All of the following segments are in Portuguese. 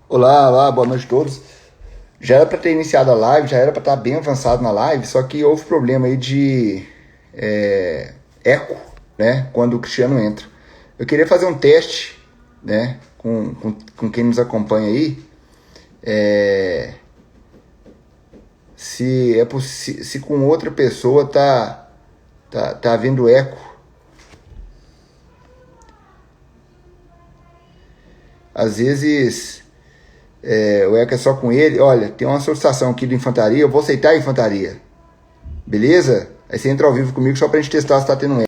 Olá, olá, boa noite a todos. Já era para ter iniciado a live, já era para estar bem avançado na live, só que houve problema aí de eco, né? Quando o Cristiano entra. Eu queria fazer um teste, né? Com quem nos acompanha aí, se com outra pessoa tá havendo eco. Às vezes o eco é só com ele. Olha, tem uma solicitação aqui de infantaria, eu vou aceitar a infantaria, beleza? Aí você entra ao vivo comigo só pra gente testar se tá tendo eco.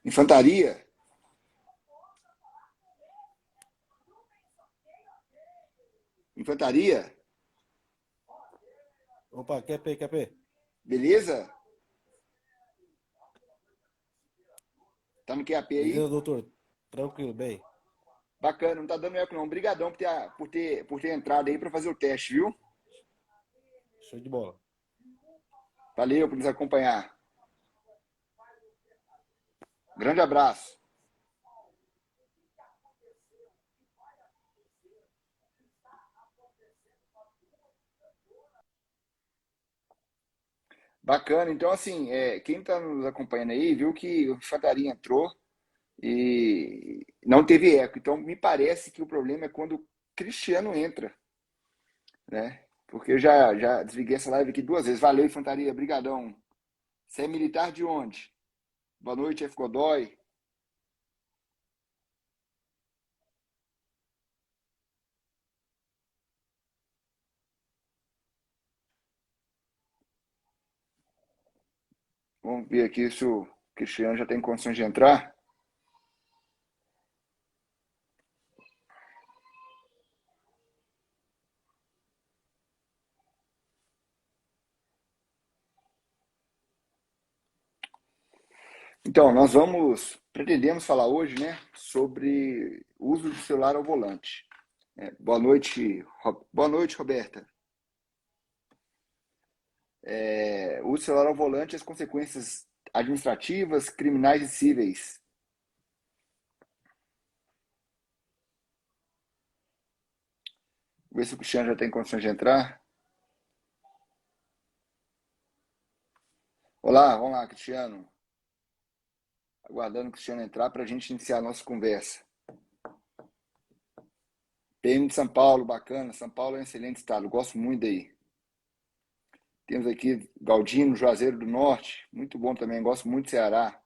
Infantaria? Infantaria? Opa, QP. Beleza? Tá no QAP Beleza, aí? doutor? Tranquilo, bem. Bacana, não tá dando eco não. Obrigadão por ter entrado aí para fazer o teste, viu? Show de bola. Valeu por nos acompanhar. Grande abraço. Bacana, então assim, quem está nos acompanhando aí viu que o Infantaria entrou e não teve eco. Então me parece que o problema é quando o Cristiano entra, né? Porque eu já desliguei essa live aqui 2 vezes. Valeu, Infantaria, brigadão. Você é militar de onde? Boa noite, F. Godoy. Vamos ver aqui se o Cristiano já tem condições de entrar. Então, pretendemos falar hoje, né, sobre o uso do celular ao volante. Boa noite, boa noite, Roberta. O uso do celular ao volante e as consequências administrativas, criminais e cíveis. Vou ver se o Cristiano já tem condições de entrar. Olá, vamos lá, Cristiano. Aguardando o Cristiano entrar para a gente iniciar a nossa conversa. PM de São Paulo, bacana. São Paulo é um excelente estado, gosto muito daí. Temos aqui Galdino, Juazeiro do Norte, muito bom também, gosto muito do Ceará.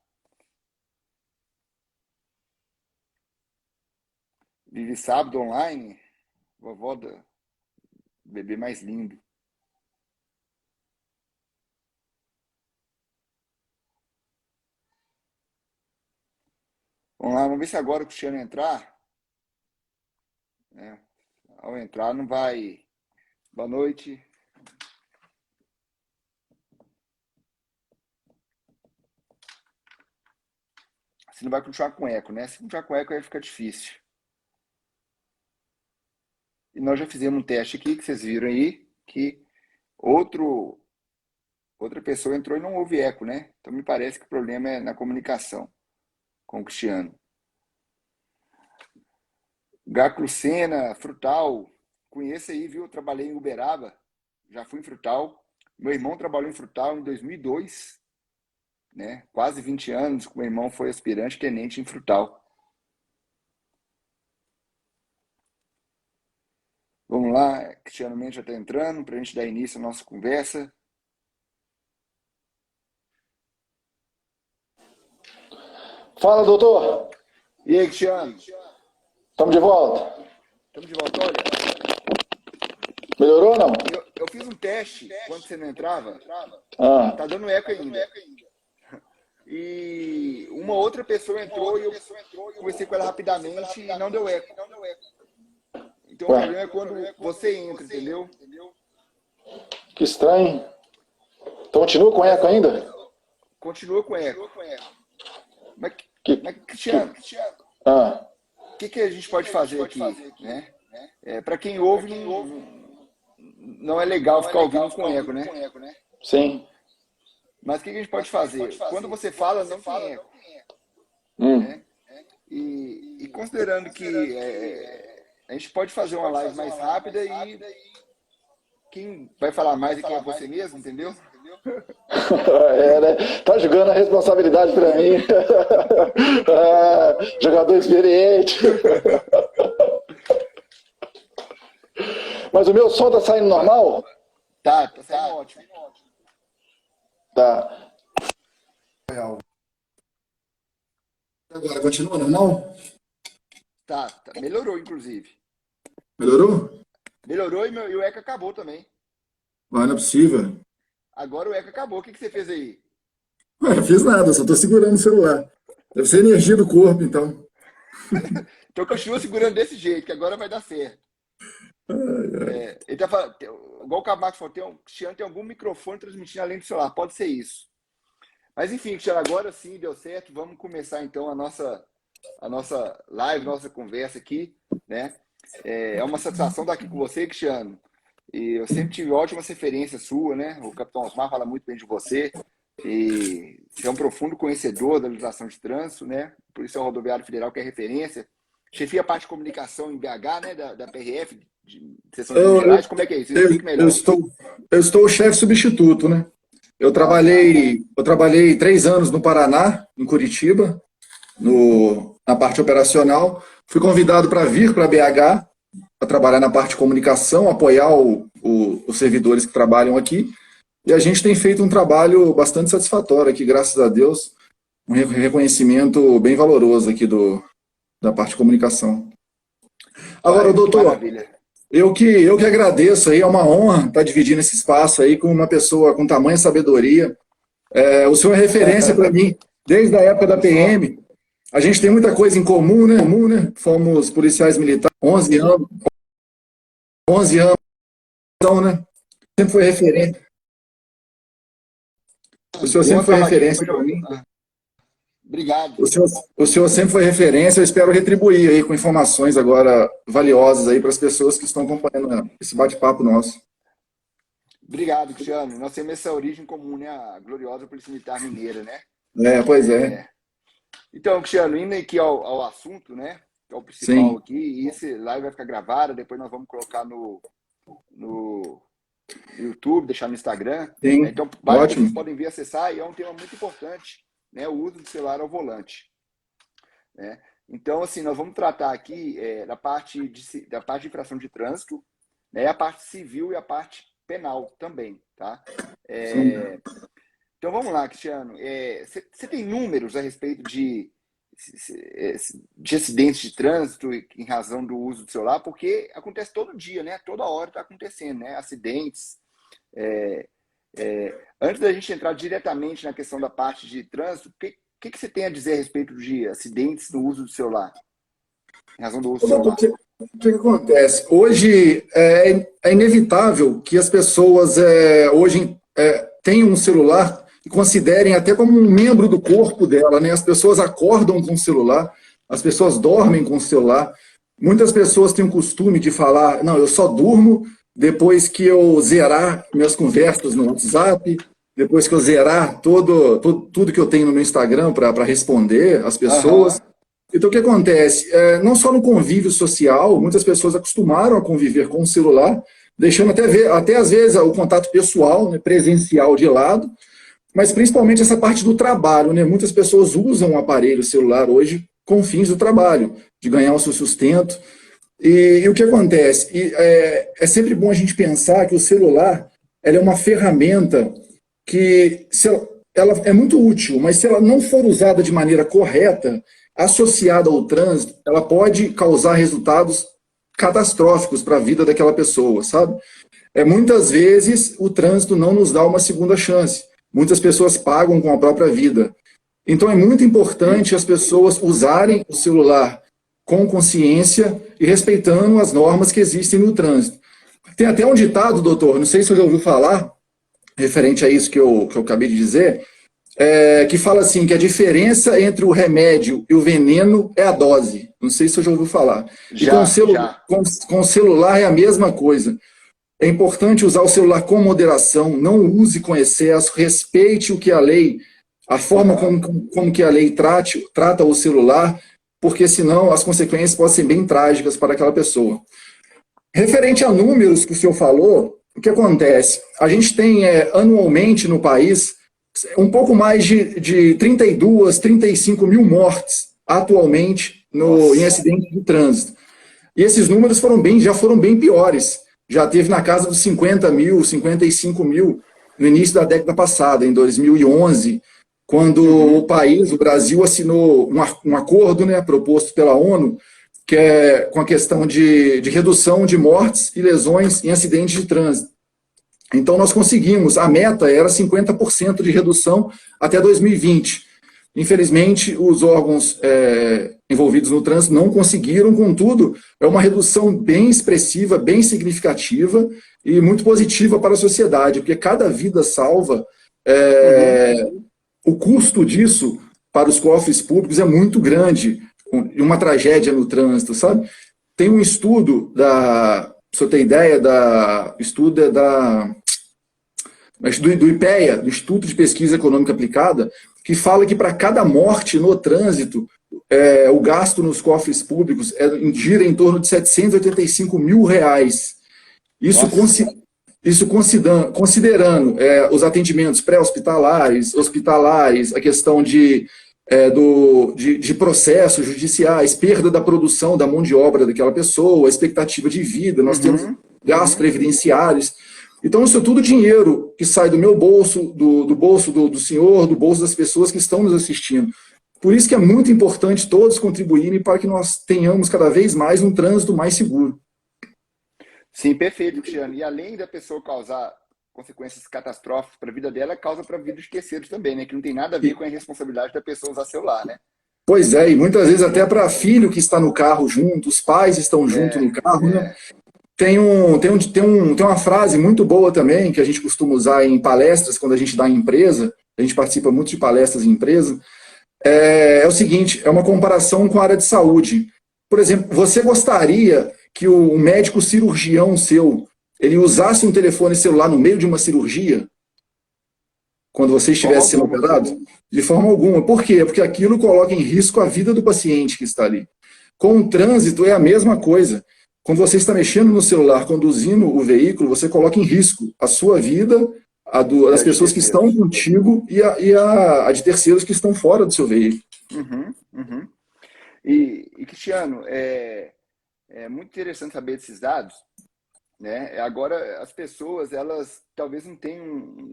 Vive sábado online, vovó do bebê mais lindo. Vamos lá, vamos ver se agora o Cristiano entrar. Né? Ao entrar não vai... Boa noite. Se não vai continuar com eco, né? Se continuar com eco aí fica difícil. E nós já fizemos um teste aqui, que vocês viram aí, que outra pessoa entrou e não houve eco, né? Então me parece que o problema é na comunicação com o Cristiano. Gacrucena, Frutal, conheço aí, viu? Eu trabalhei em Uberaba, já fui em Frutal. Meu irmão trabalhou em Frutal em 2002, né? Quase 20 anos, meu irmão foi aspirante tenente em Frutal. Vamos lá, Cristiano Mendes já está entrando para a gente dar início à nossa conversa. Fala, doutor. E aí, Cristiano? Estamos de volta. Estamos de volta. Olha, Melhorou ou não? eu fiz um teste quando você não entrava, Ah, tá dando eco ainda. E uma outra pessoa entrou e eu conversei com ela rapidamente e não deu eco. Então o ué, problema é quando você entra, entendeu? que estranho. Então continua com eco ainda? Continua com eco. Mas, Que, mas que, Cristiano, ah, o que a gente pode fazer aqui, né? Para quem ouve, não é legal ficar ouvindo com eco, né? Sim. Mas o que a gente pode fazer? Quando você fala, não tem eco. Hum. Né? E considerando que a gente pode fazer uma live mais rápida e quem vai falar mais aqui é você mesmo, entendeu? Né? Tá jogando a responsabilidade pra mim. Jogador experiente. Mas o meu som tá saindo normal? Tá saindo ótimo. Tá. Agora continua normal? Tá, melhorou, inclusive. Melhorou? Melhorou e o eco acabou também. Mas não é possível. Agora o eco acabou. O que você fez aí? Não fiz nada, só tô segurando o celular. Deve ser energia do corpo, então. Então continua segurando desse jeito, que agora vai dar certo. Ele tá falando, igual o Camargo falou, Cristiano tem algum microfone transmitindo além do celular. Pode ser isso. Mas enfim, Cristiano, agora sim deu certo. Vamos começar então a nossa live, nossa conversa aqui, né? É uma satisfação estar aqui com você, Cristiano. E eu sempre tive ótimas referências sua, né? O Capitão Osmar fala muito bem de você. E você é um profundo conhecedor da legislação de trânsito, né? Policial Rodoviário Federal, que é referência. Chefia a parte de comunicação em BH, né? Da PRF, de Seção de Minas Gerais. Como é que é isso? Explique melhor. Eu estou o chefe substituto, né? Eu trabalhei 3 anos no Paraná, em Curitiba, na parte operacional. Fui convidado para vir para BH, para trabalhar na parte de comunicação, apoiar os servidores que trabalham aqui. E a gente tem feito um trabalho bastante satisfatório aqui, graças a Deus. Um reconhecimento bem valoroso aqui da parte de comunicação. Agora, doutor, maravilha. eu que agradeço aí, é uma honra estar dividindo esse espaço aí com uma pessoa com tamanha sabedoria. O senhor é referência para mim, desde a época da PM. A gente tem muita coisa em comum, né? Fomos policiais militares, 11 anos, então, né? Sempre foi referência. O senhor sempre foi referência para mim. Obrigado. O senhor sempre foi referência, eu espero retribuir aí com informações agora valiosas aí para as pessoas que estão acompanhando esse bate-papo nosso. Obrigado, Cristiano. Nós temos essa origem comum, né? A gloriosa Polícia Militar Mineira, né? Pois é. Então, Cristiano, indo aqui ao assunto, né? Que é o principal. Sim. Aqui, e esse live vai ficar gravado, depois nós vamos colocar no YouTube, deixar no Instagram. Sim. Então, vários vocês podem vir acessar, e é um tema muito importante, né? O uso do celular ao volante. Né? Então, assim, nós vamos tratar aqui da parte de infração de trânsito, né? A parte civil e a parte penal também, tá? Então, vamos lá, Cristiano. Você tem números a respeito de acidentes de trânsito em razão do uso do celular? Porque acontece todo dia, né? Toda hora está acontecendo, né? Acidentes. Antes da gente entrar diretamente na questão da parte de trânsito, o que você tem a dizer a respeito de acidentes no uso do celular? Em razão do uso do celular. O que acontece? Hoje é inevitável que as pessoas hoje tenham um celular e considerem até como um membro do corpo dela, né? As pessoas acordam com o celular, as pessoas dormem com o celular. Muitas pessoas têm o costume de falar, não, eu só durmo depois que eu zerar minhas conversas no WhatsApp, depois que eu zerar tudo que eu tenho no meu Instagram para responder às pessoas. Uhum. Então, o que acontece? Não só no convívio social, muitas pessoas acostumaram a conviver com o celular, deixando até às vezes o contato pessoal, né, presencial de lado, mas principalmente essa parte do trabalho, né? Muitas pessoas usam o aparelho celular hoje com fins do trabalho, de ganhar o seu sustento. E o que acontece? É sempre bom a gente pensar que o celular ela é uma ferramenta que ela é muito útil, mas se ela não for usada de maneira correta, associada ao trânsito, ela pode causar resultados catastróficos para a vida daquela pessoa, sabe? Muitas vezes o trânsito não nos dá uma segunda chance. Muitas pessoas pagam com a própria vida. Então é muito importante as pessoas usarem o celular com consciência e respeitando as normas que existem no trânsito. Tem até um ditado, doutor, não sei se você já ouviu falar, referente a isso que eu acabei de dizer, que fala assim, que a diferença entre o remédio e o veneno é a dose. Não sei se você já ouviu falar. Já. Com o celular é a mesma coisa. É importante usar o celular com moderação, não use com excesso, respeite o que a lei, a forma como que a lei trata o celular, porque senão as consequências podem ser bem trágicas para aquela pessoa. Referente a números que o senhor falou, o que acontece? A gente tem anualmente no país um pouco mais de 32, 35 mil mortes atualmente em acidentes de trânsito. E esses números já foram bem piores. Já teve na casa dos 50 mil, 55 mil no início da década passada, em 2011, quando o Brasil, assinou um acordo, né, proposto pela ONU, que é com a questão de redução de mortes e lesões em acidentes de trânsito. Então, nós conseguimos, a meta era 50% de redução até 2020. Infelizmente, os órgãos envolvidos no trânsito não conseguiram, contudo, é uma redução bem expressiva, bem significativa e muito positiva para a sociedade, porque cada vida salva, o custo disso para os cofres públicos é muito grande, uma tragédia no trânsito, sabe? Tem um estudo pra você ter ideia, estudo do IPEA, do Instituto de Pesquisa Econômica Aplicada, que fala que para cada morte no trânsito, o gasto nos cofres públicos gira em torno de R$ 785 mil. Isso considerando os atendimentos pré-hospitalares, hospitalares, a questão de processos judiciais, perda da produção da mão de obra daquela pessoa, expectativa de vida, nós temos gastos previdenciários. Então, isso é tudo dinheiro que sai do meu bolso, do bolso do senhor, do bolso das pessoas que estão nos assistindo. Por isso que é muito importante todos contribuírem para que nós tenhamos cada vez mais um trânsito mais seguro. Sim, perfeito, Cristiano. E além da pessoa causar consequências catastróficas para a vida dela, causa para a vida de terceiros também, né? Que não tem nada a ver com a responsabilidade da pessoa usar celular, né? Pois é, e muitas vezes até para filho que está no carro junto, os pais estão junto no carro, né? Tem uma frase muito boa também, que a gente costuma usar em palestras, quando a gente dá em empresa, a gente participa muito de palestras em empresa, é o seguinte, é uma comparação com a área de saúde. Por exemplo, você gostaria que o médico cirurgião seu, ele usasse um telefone celular no meio de uma cirurgia? Quando você estivesse sendo operado? De forma alguma. Por quê? Porque aquilo coloca em risco a vida do paciente que está ali. Com o trânsito é a mesma coisa. Quando você está mexendo no celular, conduzindo o veículo, você coloca em risco a sua vida, das pessoas que estão contigo e a de terceiros que estão fora do seu veículo. E Cristiano, é muito interessante saber desses dados, né? Agora, as pessoas, elas talvez não tenham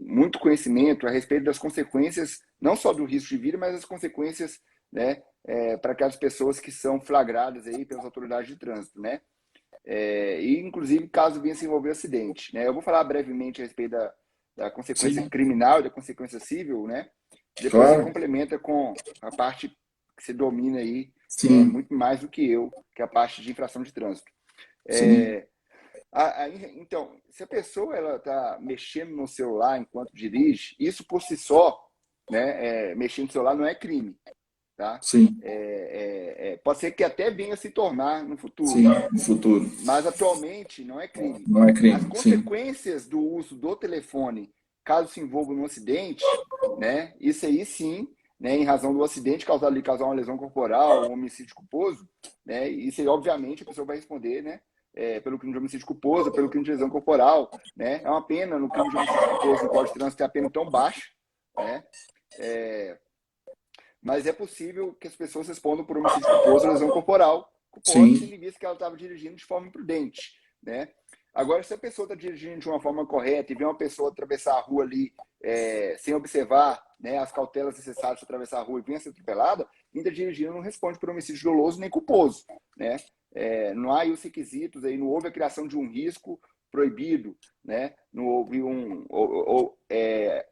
muito conhecimento a respeito das consequências, não só do risco de vida, mas as consequências, né, para aquelas pessoas que são flagradas aí pelas autoridades de trânsito, né? E, inclusive, caso venha se envolver acidente, né? Eu vou falar brevemente a respeito da consequência criminal e da consequência civil, né? Depois você complementa com a parte que você domina aí, muito mais do que eu, que é a parte de infração de trânsito. Então, se a pessoa ela está mexendo no celular enquanto dirige, isso por si só, né, mexer no celular não é crime. Tá? Pode ser que até venha a se tornar no futuro. Sim, no futuro. Mas atualmente não é crime. Não é crime. As consequências do uso do telefone, caso se envolva num acidente, né? Isso aí sim, né? Em razão do acidente causar uma lesão corporal, um homicídio culposo, né? Isso aí, obviamente, a pessoa vai responder, né? Pelo crime de homicídio culposo, pelo crime de lesão corporal, né? É uma pena no crime de homicídio culposo no Código de Trânsito ter a pena tão baixa, né? Mas é possível que as pessoas respondam por homicídio culposo ou lesão corporal, tendo em vista que ela estava dirigindo de forma imprudente, né? Agora, se a pessoa está dirigindo de uma forma correta e vê uma pessoa atravessar a rua ali sem observar, né, as cautelas necessárias para atravessar a rua e venha ser atropelada, quem está dirigindo não responde por homicídio doloso nem culposo, né? Não há aí os requisitos, aí, não houve a criação de um risco proibido, né? Não houve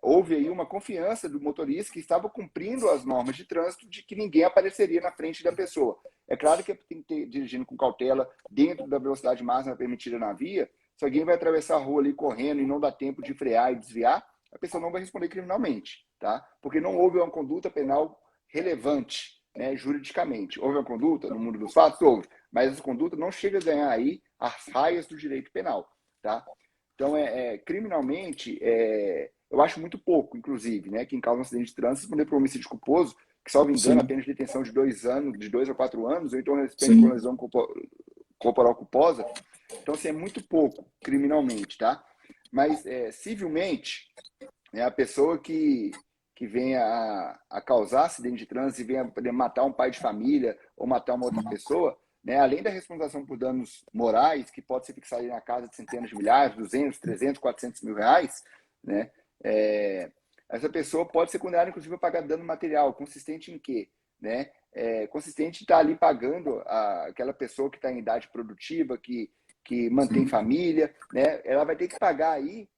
houve aí uma confiança do motorista que estava cumprindo as normas de trânsito de que ninguém apareceria na frente da pessoa. É claro que tem que ter dirigindo com cautela dentro da velocidade máxima permitida na via. Se alguém vai atravessar a rua ali correndo e não dá tempo de frear e desviar, a pessoa não vai responder criminalmente, tá? Porque não houve uma conduta penal relevante, né, juridicamente. Houve uma conduta no mundo dos fatos? Houve. Mas essa conduta não chega a ganhar aí as raias do direito penal, tá? Então, criminalmente, eu acho muito pouco, inclusive, né? Quem causa um acidente de trânsito responder por homicídio culposo, que, salvo engano, Sim, apenas de detenção de 2 anos, de 2 a 4 anos, ou então respeito por sim, lesão corporal culposa. Então, assim, é muito pouco criminalmente, tá? Mas civilmente, né, a pessoa que venha a causar acidente de trânsito e venha poder matar um pai de família ou matar uma outra pessoa, né, além da responsabilização por danos morais, que pode ser fixada na casa de centenas de milhares, 200, 300, 400 mil reais, né, essa pessoa pode ser condenada, inclusive, a pagar dano material. Consistente em quê? Né? Consistente em estar ali pagando aquela pessoa que está em idade produtiva, que mantém sim, família, né? Ela vai ter que pagar aí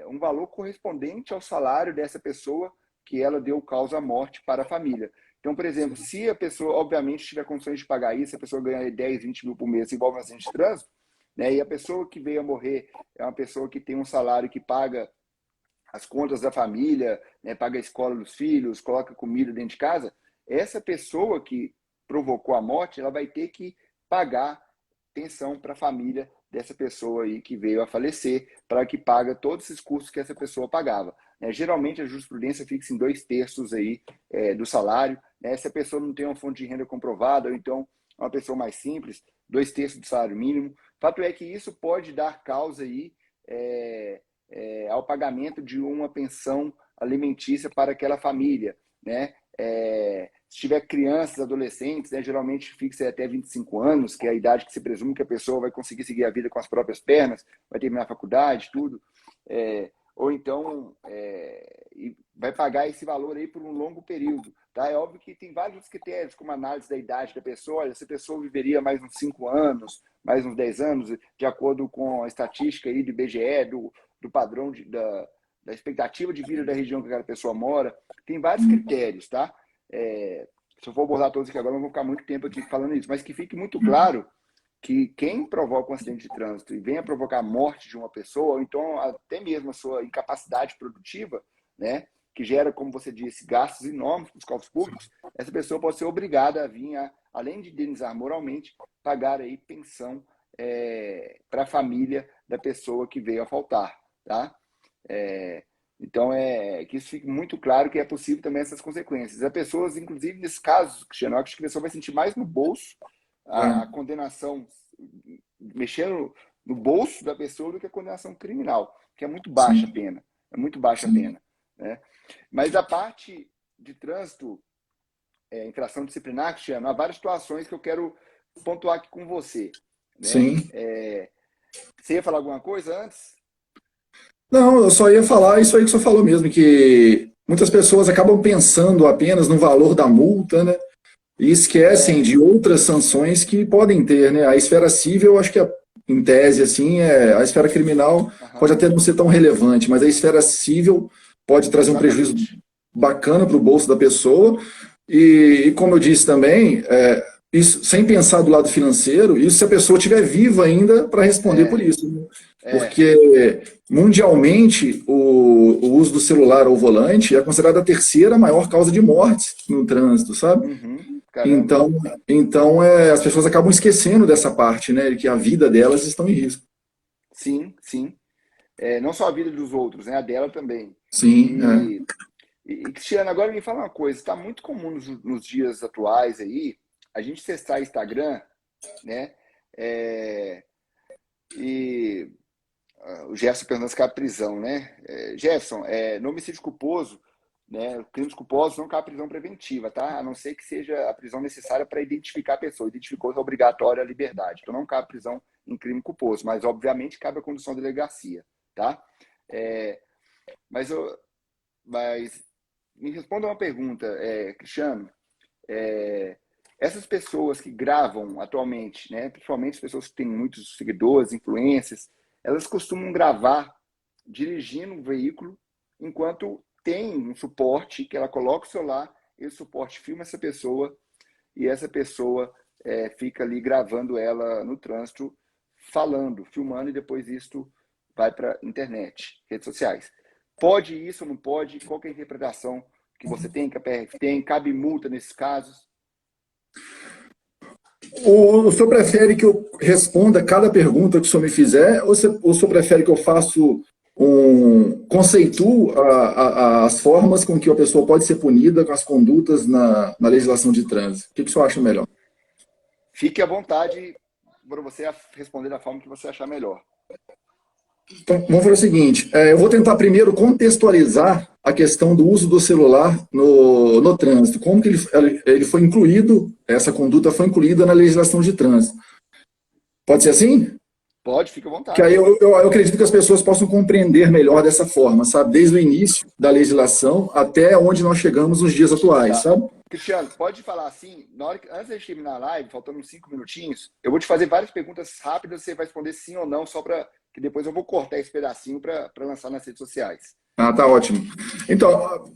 um valor correspondente ao salário dessa pessoa que ela deu causa à morte para a família. Então, por exemplo, se a pessoa, obviamente, tiver condições de pagar isso, a pessoa ganha 10, 20 mil por mês, se envolve um acidente de trânsito, né? E a pessoa que veio a morrer é uma pessoa que tem um salário que paga as contas da família, né, paga a escola dos filhos, coloca comida dentro de casa, essa pessoa que provocou a morte, ela vai ter que pagar pensão para a família dessa pessoa aí que veio a falecer, para que paga todos esses custos que essa pessoa pagava. Geralmente a jurisprudência fixa em 2/3 aí do salário. Né? Se a pessoa não tem uma fonte de renda comprovada, ou então uma pessoa mais simples, 2/3 do salário mínimo. Fato é que isso pode dar causa aí ao pagamento de uma pensão alimentícia para aquela família, né? Se tiver crianças, adolescentes, né, geralmente fixa até 25 anos, que é a idade que se presume que a pessoa vai conseguir seguir a vida com as próprias pernas, vai terminar a faculdade, tudo. Ou então vai pagar esse valor aí por um longo período. Tá? É óbvio que tem vários critérios, como a análise da idade da pessoa. Olha, essa pessoa viveria mais uns 5 anos, mais uns 10 anos, de acordo com a estatística aí do IBGE, do padrão da expectativa de vida da região que aquela pessoa mora. Tem vários critérios, tá? Se eu for abordar todos aqui agora, eu vou ficar muito tempo aqui falando isso, mas que fique muito claro que quem provoca um acidente de trânsito e venha provocar a morte de uma pessoa, ou então até mesmo a sua incapacidade produtiva, né, que gera, como você disse, gastos enormes para os cofres públicos, essa pessoa pode ser obrigada a vir, além de indenizar moralmente, pagar aí pensão para a família da pessoa que veio a faltar. Tá? Então, que isso fique muito claro que é possível também essas consequências. As pessoas, inclusive, nesse caso, Cristiano, acho que a pessoa vai sentir mais no bolso a condenação, mexendo no bolso da pessoa do que a condenação criminal, que é muito baixa a sim, pena. É muito baixa a sim, pena. Né? Mas a parte de trânsito, infração disciplinar, Cristiano, há várias situações que eu quero pontuar aqui com você. Né? sim. Você ia falar alguma coisa antes? Não, eu só ia falar isso aí que o senhor falou mesmo, que muitas pessoas acabam pensando apenas no valor da multa, né? E esquecem de outras sanções que podem ter, né? A esfera civil, eu acho que em tese, assim, a esfera criminal pode Uhum, até não ser tão relevante, mas a esfera civil pode trazer um prejuízo exatamente. bacana para o bolso da pessoa. E como eu disse também, isso, sem pensar do lado financeiro, isso se a pessoa estiver viva ainda para responder por É, isso, né? é. Porque mundialmente o uso do celular ao volante é considerada a terceira maior causa de mortes no trânsito, sabe? Uhum, caramba. Então, as pessoas acabam esquecendo dessa parte, né? Que a vida delas estão em risco. Sim, sim. Não só a vida dos outros, né? A dela também. Sim, E, Cristiano, agora me fala uma coisa. Está muito comum nos dias atuais aí a gente acessar Instagram, né? É, e o Jefferson perguntando se cabe prisão, né? Jefferson, no homicídio culposo, né? Crimes culposos não cabe prisão preventiva, tá? A não ser que seja a prisão necessária para identificar a pessoa. Identificou é obrigatória a liberdade. Então não cabe prisão em crime culposo, mas obviamente cabe a condução de delegacia, tá? É, mas, mas me responda uma pergunta, Cristiano. É, essas pessoas que gravam atualmente, né, principalmente as pessoas que têm muitos seguidores, influências, elas costumam gravar dirigindo um veículo enquanto tem um suporte que ela coloca o celular, esse suporte filma essa pessoa e essa pessoa fica ali gravando ela no trânsito, falando, filmando e depois isso vai para a internet, redes sociais. Pode isso ou não pode? Qual que é a interpretação que você tem, que a PRF tem? Cabe multa nesses casos? O senhor prefere que eu responda cada pergunta que o senhor me fizer, ou o senhor prefere que eu faço conceituo as formas com que a pessoa pode ser punida com as condutas na legislação de trânsito? O que o senhor acha melhor? Fique à vontade para você responder da forma que você achar melhor. Então, vamos fazer o seguinte, eu vou tentar primeiro contextualizar a questão do uso do celular no trânsito, como que ele foi incluído, essa conduta foi incluída na legislação de trânsito. Pode ser assim? Pode, fique à vontade. Que aí eu acredito que as pessoas possam compreender melhor dessa forma, sabe? Desde o início da legislação até onde nós chegamos nos dias atuais, Tá. sabe? Cristiano, pode falar assim, antes de terminar a live, faltando uns 5 minutinhos, eu vou te fazer várias perguntas rápidas, você vai responder sim ou não, só para que depois eu vou cortar esse pedacinho para lançar nas redes sociais. Ah, tá ótimo. Então,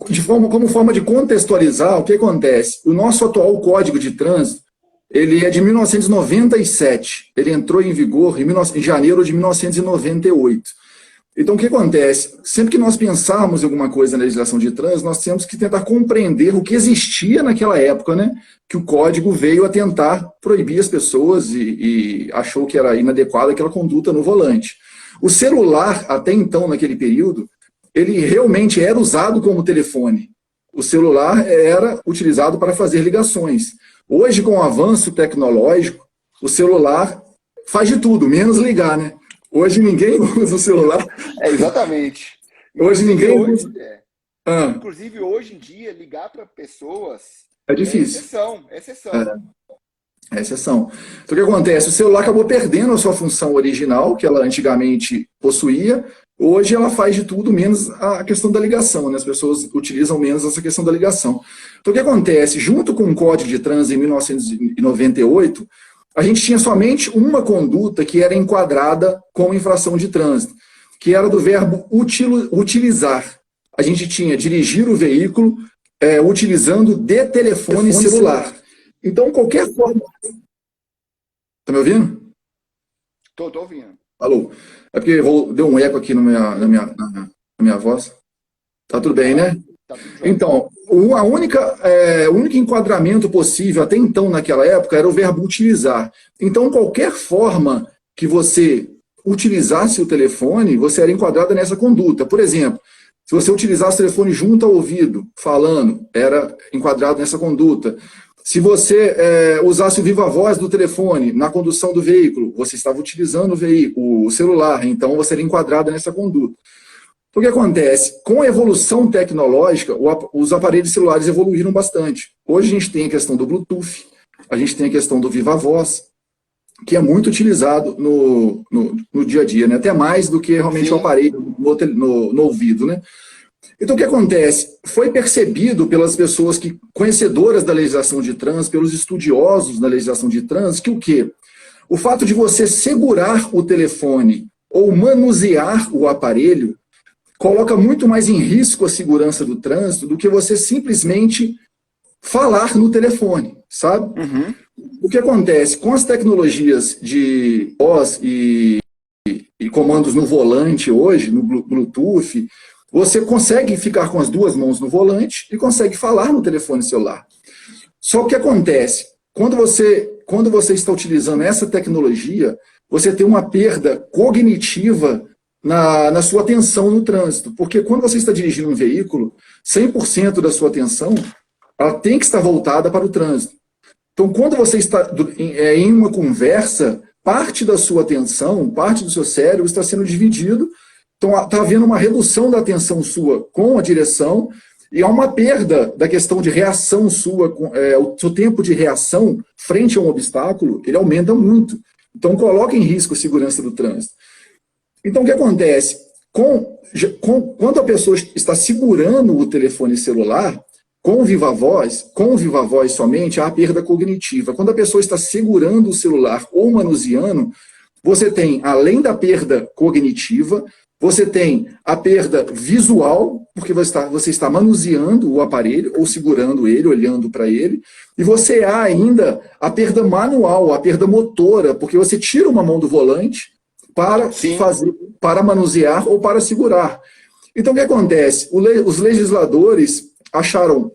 como forma de contextualizar, o que acontece? O nosso atual Código de Trânsito, ele é de 1997. Ele entrou em vigor em janeiro de 1998. Então, o que acontece? Sempre que nós pensarmos em alguma coisa na legislação de trânsito, nós temos que tentar compreender o que existia naquela época, né? Que o Código veio a tentar proibir as pessoas e achou que era inadequada aquela conduta no volante. O celular, até então, naquele período, ele realmente era usado como telefone. O celular era utilizado para fazer ligações. Hoje, com o avanço tecnológico, o celular faz de tudo, menos ligar, né? Hoje ninguém usa o celular. Exatamente. Hoje ninguém usa. Inclusive, hoje em dia, ligar para pessoas é difícil. É exceção. É exceção. Então, o que acontece? O celular acabou perdendo a sua função original, que ela antigamente possuía. Hoje ela faz de tudo, menos a questão da ligação, né? As pessoas utilizam menos essa questão da ligação. Então, o que acontece? Junto com o Código de Trânsito em 1998, a gente tinha somente uma conduta que era enquadrada como infração de trânsito, que era do verbo utilizar. A gente tinha dirigir o veículo utilizando de telefone celular. Então, qualquer forma... Tá me ouvindo? Tô ouvindo. Alô? É porque deu um eco aqui na minha voz. Tá tudo bem, né? Tá tudo bem. Então, o único enquadramento possível até então, naquela época, era o verbo utilizar. Então, qualquer forma que você utilizasse o telefone, você era enquadrada nessa conduta. Por exemplo, se você utilizasse o telefone junto ao ouvido, falando, era enquadrado nessa conduta. Se você usasse o viva voz do telefone na condução do veículo, você estava utilizando o celular, então você era enquadrado nessa conduta. O que acontece? Com a evolução tecnológica, os aparelhos celulares evoluíram bastante. Hoje a gente tem a questão do Bluetooth, a gente tem a questão do viva voz, que é muito utilizado no dia a dia, né? Até mais do que realmente o aparelho no ouvido, né? Então, o que acontece? Foi percebido pelas pessoas conhecedoras da legislação de trânsito, pelos estudiosos da legislação de trânsito, que o quê? O fato de você segurar o telefone ou manusear o aparelho coloca muito mais em risco a segurança do trânsito do que você simplesmente falar no telefone, sabe? Uhum. O que acontece? Com as tecnologias de voz e comandos no volante hoje, no Bluetooth, você consegue ficar com as duas mãos no volante e consegue falar no telefone celular. Só que o que acontece? Quando você está utilizando essa tecnologia, você tem uma perda cognitiva na sua atenção no trânsito. Porque quando você está dirigindo um veículo, 100% da sua atenção ela tem que estar voltada para o trânsito. Então, quando você está em uma conversa, parte da sua atenção, parte do seu cérebro está sendo dividido. Então, está havendo uma redução da atenção sua com a direção e há uma perda da questão de reação sua. O seu tempo de reação frente a um obstáculo, ele aumenta muito. Então, coloca em risco a segurança do trânsito. Então, o que acontece? Quando a pessoa está segurando o telefone celular, com o viva voz somente, há a perda cognitiva. Quando a pessoa está segurando o celular ou manuseando, você tem, além da perda cognitiva, você tem a perda visual, porque você está manuseando o aparelho, ou segurando ele, olhando para ele, e você há ainda a perda manual, a perda motora, porque você tira uma mão do volante para manusear ou para segurar. Então, o que acontece? Os legisladores acharam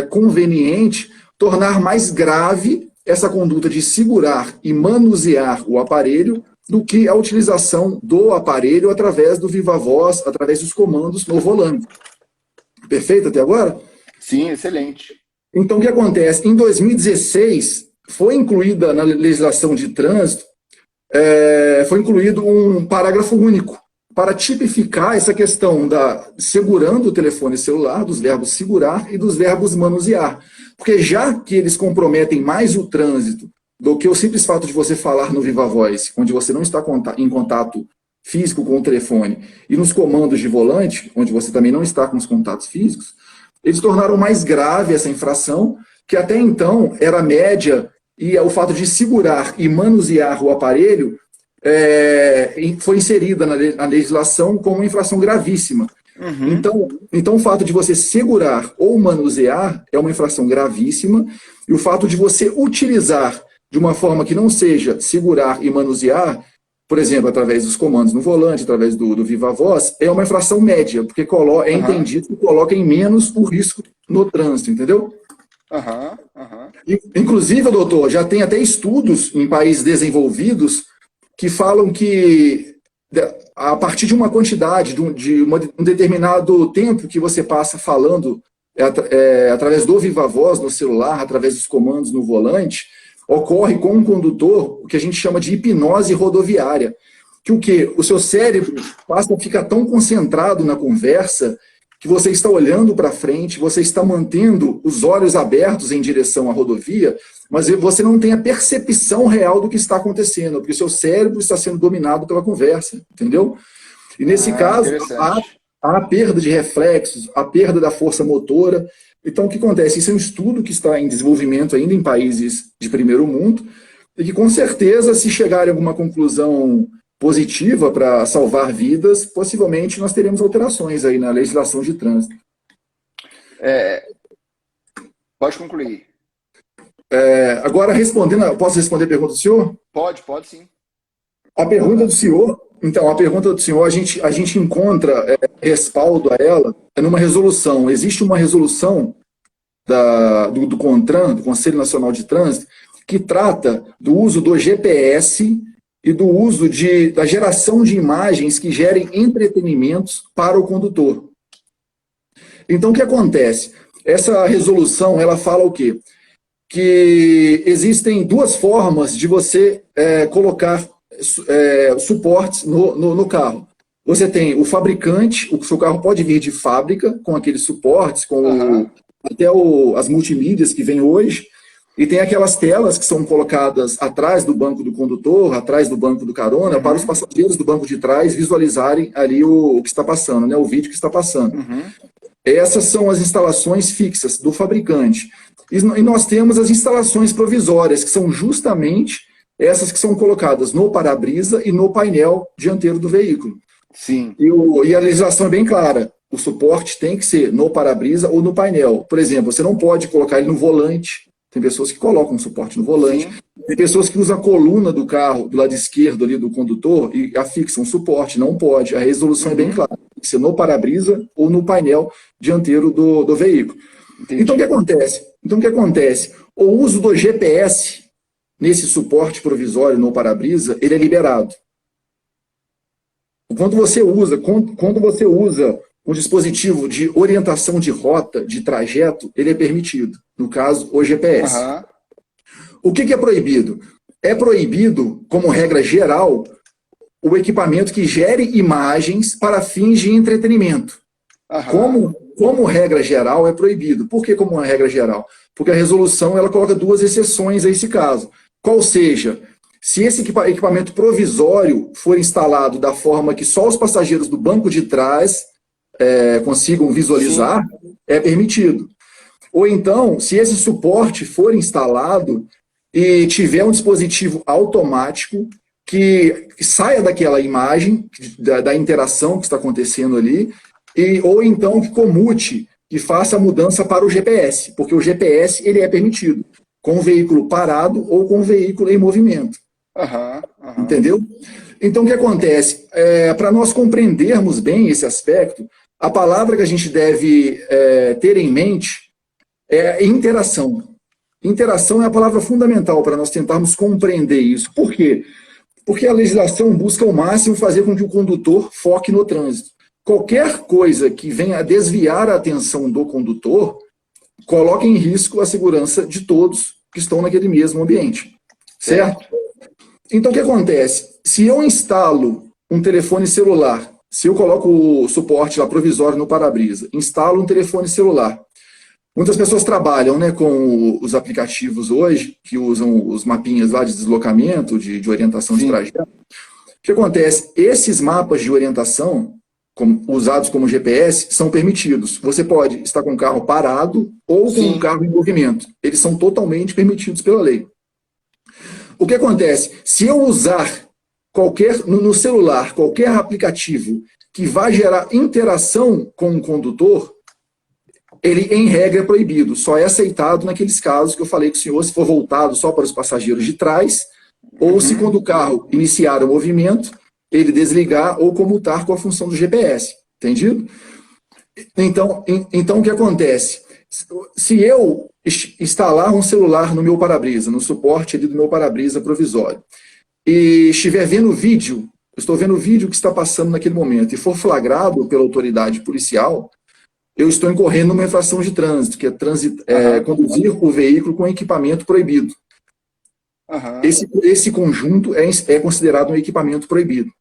conveniente tornar mais grave essa conduta de segurar e manusear o aparelho do que a utilização do aparelho através do viva voz, através dos comandos no volante. Perfeito até agora? Sim, excelente. Então, o que acontece? Em 2016, foi incluída na legislação de trânsito, foi incluído um parágrafo único para tipificar essa questão da segurando o telefone celular, dos verbos segurar e dos verbos manusear. Porque já que eles comprometem mais o trânsito do que o simples fato de você falar no Viva Voz, onde você não está em contato físico com o telefone, e nos comandos de volante, onde você também não está com os contatos físicos, eles tornaram mais grave essa infração, que até então era média, e o fato de segurar e manusear o aparelho foi inserida na legislação como uma infração gravíssima. Uhum. Então, o fato de você segurar ou manusear é uma infração gravíssima, e o fato de você utilizar de uma forma que não seja segurar e manusear, por exemplo, através dos comandos no volante, através do Viva Voz, é uma infração média, porque entendido que coloca em menos o risco no trânsito, entendeu? Inclusive, doutor, já tem até estudos em países desenvolvidos que falam que a partir de uma quantidade, de um determinado tempo que você passa falando através do Viva Voz no celular, através dos comandos no volante, ocorre com o condutor o que a gente chama de hipnose rodoviária. Que o quê? O seu cérebro passa a ficar tão concentrado na conversa que você está olhando para frente, você está mantendo os olhos abertos em direção à rodovia, mas você não tem a percepção real do que está acontecendo, porque o seu cérebro está sendo dominado pela conversa, entendeu? E nesse caso, há a perda de reflexos, a perda da força motora. Então, o que acontece? Isso é um estudo que está em desenvolvimento ainda em países de primeiro mundo, e que, com certeza, se chegar a alguma conclusão positiva para salvar vidas, possivelmente nós teremos alterações aí na legislação de trânsito. Pode concluir. Agora, posso responder a pergunta do senhor? Pode sim. A pergunta do senhor, a gente encontra respaldo a ela numa resolução. Existe uma resolução do CONTRAN, do Conselho Nacional de Trânsito, que trata do uso do GPS e do uso da geração de imagens que gerem entretenimentos para o condutor. Então, o que acontece? Essa resolução, ela fala o quê? Que existem duas formas de você colocar suportes no carro. Você tem o fabricante, o seu carro pode vir de fábrica, com aqueles suportes, com até as multimídias que vem hoje, e tem aquelas telas que são colocadas atrás do banco do condutor, atrás do banco do carona, para os passageiros do banco de trás visualizarem ali o que está passando, né, o vídeo que está passando. Essas são as instalações fixas do fabricante. E nós temos as instalações provisórias, que são justamente essas que são colocadas no para-brisa e no painel dianteiro do veículo. Sim. E a legislação é bem clara. O suporte tem que ser no para-brisa ou no painel. Por exemplo, você não pode colocar ele no volante. Tem pessoas que colocam suporte no volante. Sim. Tem pessoas que usam a coluna do carro, do lado esquerdo ali do condutor, e afixam o suporte. Não pode. A resolução é bem clara. Tem que ser no para-brisa ou no painel dianteiro do veículo. Entendi. Então, o que acontece? O uso do GPS nesse suporte provisório no para-brisa, ele é liberado. Quando você usa um dispositivo de orientação de rota, de trajeto, ele é permitido. No caso, o GPS. O que é proibido? É proibido, como regra geral, o equipamento que gere imagens para fins de entretenimento. Como regra geral, é proibido. Por que como uma regra geral? Porque a resolução ela coloca duas exceções a esse caso. Qual seja, se esse equipamento provisório for instalado da forma que só os passageiros do banco de trás consigam visualizar, é permitido. Ou então, se esse suporte for instalado e tiver um dispositivo automático que saia daquela imagem, da interação que está acontecendo ali, ou então que comute, que faça a mudança para o GPS, porque o GPS ele é permitido, com o veículo parado ou com o veículo em movimento. Entendeu? Então, o que acontece? Para nós compreendermos bem esse aspecto, a palavra que a gente deve ter em mente é interação. Interação é a palavra fundamental para nós tentarmos compreender isso. Por quê? Porque a legislação busca ao máximo fazer com que o condutor foque no trânsito. Qualquer coisa que venha a desviar a atenção do condutor coloca em risco a segurança de todos que estão naquele mesmo ambiente. Certo? Então, o que acontece? Se eu instalo um telefone celular, se eu coloco o suporte lá provisório no para-brisa, instalo um telefone celular, muitas pessoas trabalham, né, com os aplicativos hoje, que usam os mapinhas lá de deslocamento, de orientação de trajeto. O que acontece? Esses mapas de orientação, usados como GPS, são permitidos. Você pode estar com o carro parado ou com o carro em movimento. Eles são totalmente permitidos pela lei. O que acontece? Se eu usar no celular qualquer aplicativo que vai gerar interação com o condutor, ele, em regra, é proibido. Só é aceitado naqueles casos que eu falei com o senhor, se for voltado só para os passageiros de trás, ou se quando o carro iniciar o movimento, ele desligar ou comutar com a função do GPS. Entendido? Então o que acontece? Se eu instalar um celular no meu para-brisa, no suporte ali do meu para-brisa provisório, e estiver vendo o vídeo, eu estou vendo o vídeo que está passando naquele momento, e for flagrado pela autoridade policial, eu estou incorrendo numa infração de trânsito, que é conduzir o veículo com equipamento proibido. Esse conjunto é considerado um equipamento proibido.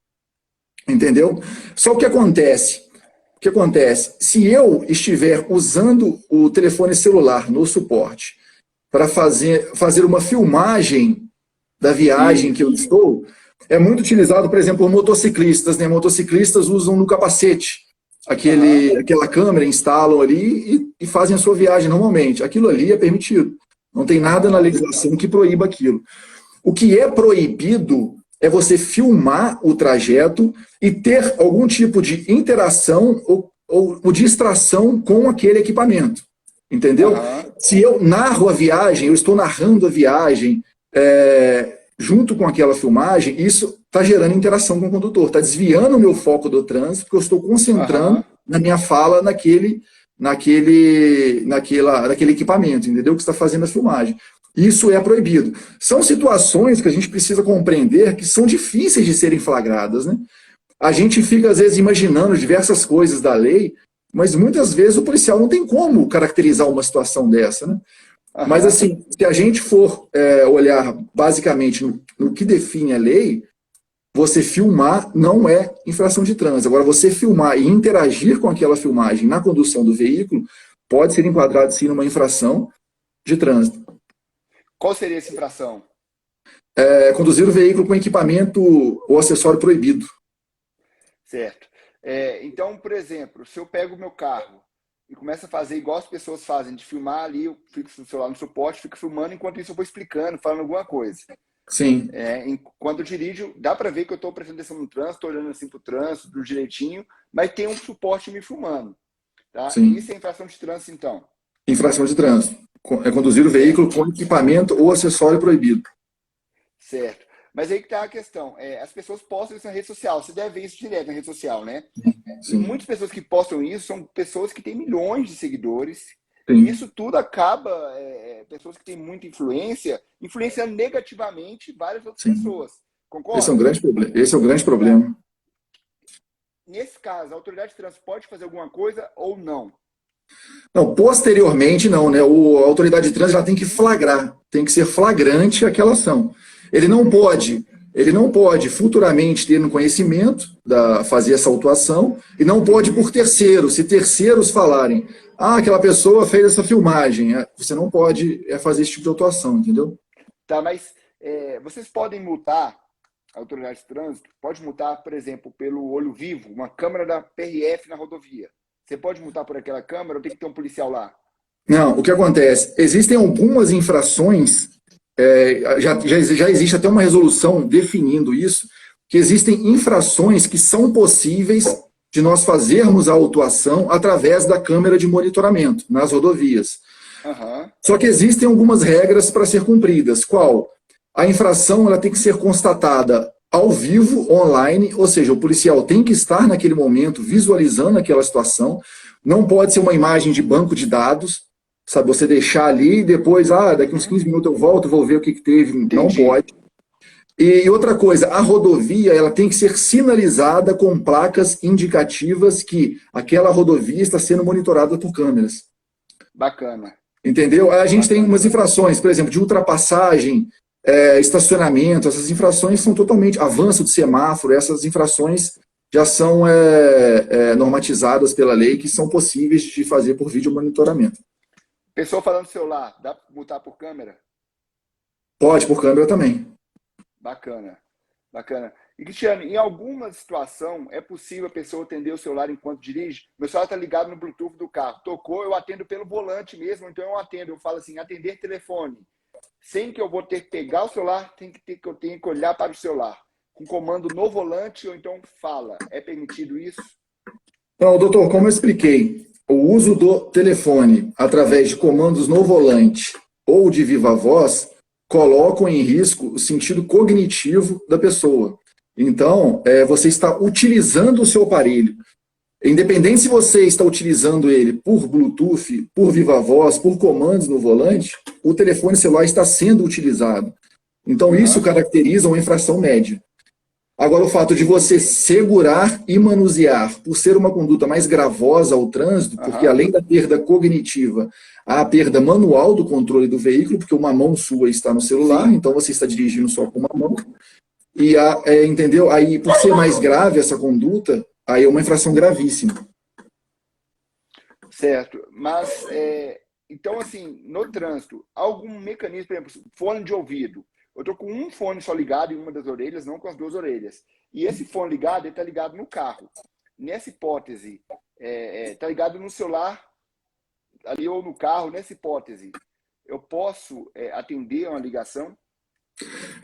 Entendeu? Só o que acontece? O que acontece? Se eu estiver usando o telefone celular no suporte para fazer uma filmagem da viagem que eu estou, é muito utilizado, por exemplo, por motociclistas, né? Motociclistas usam no capacete aquela câmera, instalam ali e fazem a sua viagem normalmente. Aquilo ali é permitido. Não tem nada na legislação que proíba aquilo. O que é proibido é você filmar o trajeto e ter algum tipo de interação ou distração com aquele equipamento. Entendeu? Se eu narro a viagem, eu estou narrando a viagem junto com aquela filmagem, isso está gerando interação com o condutor, está desviando o meu foco do trânsito, porque eu estou concentrando na minha fala naquele equipamento, entendeu? Que está fazendo a filmagem. Isso é proibido. São situações que a gente precisa compreender que são difíceis de serem flagradas, né? A gente fica, às vezes, imaginando diversas coisas da lei, mas muitas vezes o policial não tem como caracterizar uma situação dessa, né? Mas, assim, se a gente for olhar basicamente no que define a lei, você filmar não é infração de trânsito. Agora, você filmar e interagir com aquela filmagem na condução do veículo pode ser enquadrado, sim, numa infração de trânsito. Qual seria essa infração? Conduzir o veículo com equipamento ou acessório proibido. Certo. Então, por exemplo, se eu pego o meu carro e começo a fazer igual as pessoas fazem, de filmar ali, eu fico no celular no suporte, fico filmando, enquanto isso eu vou explicando, falando alguma coisa. Sim. Quando eu dirijo, dá para ver que eu estou prestando atenção no trânsito, estou olhando assim para o trânsito, do direitinho, mas tem um suporte me filmando. Tá? Sim. Isso é infração de trânsito, então? Infração de trânsito. É conduzir o veículo com equipamento ou acessório proibido. Certo. Mas aí que está a questão. As pessoas postam isso na rede social. Você deve ver isso direto na rede social, né? Sim. E muitas pessoas que postam isso são pessoas que têm milhões de seguidores. Sim. E isso tudo acaba, pessoas que têm muita influência, influenciando negativamente várias outras pessoas. Concorda? Esse é um grande problema. Nesse caso, a autoridade de trânsito pode fazer alguma coisa ou não? Não, posteriormente não, né? A autoridade de trânsito já tem que flagrar, tem que ser flagrante aquela ação. Ele não pode futuramente ter no conhecimento, fazer essa autuação, e não pode por terceiros. Se terceiros falarem, aquela pessoa fez essa filmagem, você não pode fazer esse tipo de autuação, entendeu? Tá, mas vocês podem multar, a autoridade de trânsito pode multar, por exemplo, pelo olho vivo, uma câmera da PRF na rodovia. Você pode multar por aquela câmera ou tem que ter um policial lá? Não, o que acontece? Existem algumas infrações, já existe até uma resolução definindo isso, que existem infrações que são possíveis de nós fazermos a autuação através da câmera de monitoramento nas rodovias. Só que existem algumas regras para ser cumpridas. Qual? A infração ela tem que ser constatada ao vivo, online, ou seja, o policial tem que estar naquele momento visualizando aquela situação, não pode ser uma imagem de banco de dados, Sabe, você deixar ali e depois, daqui uns Uhum. 15 minutos eu volto, vou ver o que que teve. Não Entendi. pode. E outra coisa, a rodovia ela tem que ser sinalizada com placas indicativas que aquela rodovia está sendo monitorada por câmeras. Bacana, Entendeu? Aí a gente tem bacana. umas infrações, por exemplo, de ultrapassagem, estacionamento, essas infrações são totalmente avanço de semáforo, essas infrações já são normatizadas pela lei, que são possíveis de fazer por vídeo monitoramento. Pessoa falando no celular, dá para botar por câmera? Pode, por câmera também. Bacana, bacana. E Cristiano, em alguma situação é possível a pessoa atender o celular enquanto dirige? Meu celular está ligado no Bluetooth do carro. Tocou, eu atendo pelo volante mesmo, então eu atendo. Eu falo assim, atender telefone. Sem que eu vou ter que pegar o celular, eu tenho que olhar para o celular. Com comando no volante ou então fala. É permitido isso? Então, doutor, como eu expliquei, o uso do telefone através de comandos no volante ou de viva voz colocam em risco o sentido cognitivo da pessoa. Então, você está utilizando o seu aparelho. Independente se você está utilizando ele por Bluetooth, por viva voz, por comandos no volante, o telefone celular está sendo utilizado. Então, isso Aham, caracteriza uma infração média. Agora, o fato de você segurar e manusear, por ser uma conduta mais gravosa ao trânsito, porque aham. além da perda cognitiva, há a perda manual do controle do veículo, porque uma mão sua está no celular, Sim, então você está dirigindo só com uma mão. E, entendeu? Aí, por ser mais grave essa conduta, aí é uma infração gravíssima. certo. Mas, então, assim, no trânsito, algum mecanismo, por exemplo, fone de ouvido. Eu estou com um fone só ligado em uma das orelhas, não com as duas orelhas. E esse fone ligado, ele está ligado no carro. Nessa hipótese, está ligado no celular, ali ou no carro, nessa hipótese, eu posso atender uma ligação?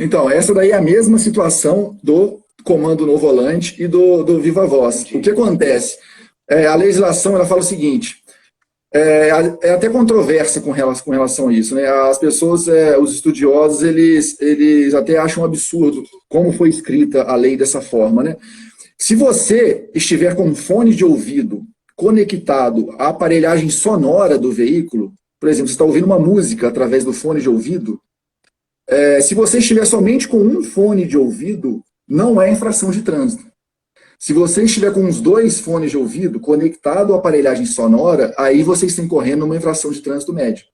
Então, essa daí é a mesma situação do comando no volante e do Viva Voz. O que Entendi. acontece? A legislação ela fala o seguinte: é até controversa com relação a isso, né? As pessoas, os estudiosos, eles até acham um absurdo como foi escrita a lei dessa forma, né? Se você estiver com um fone de ouvido conectado à aparelhagem sonora do veículo, por exemplo, você está ouvindo uma música através do fone de ouvido, se você estiver somente com um fone de ouvido, não é infração de trânsito. Se você estiver com os dois fones de ouvido conectado à aparelhagem sonora, aí você está incorrendo numa infração de trânsito médio.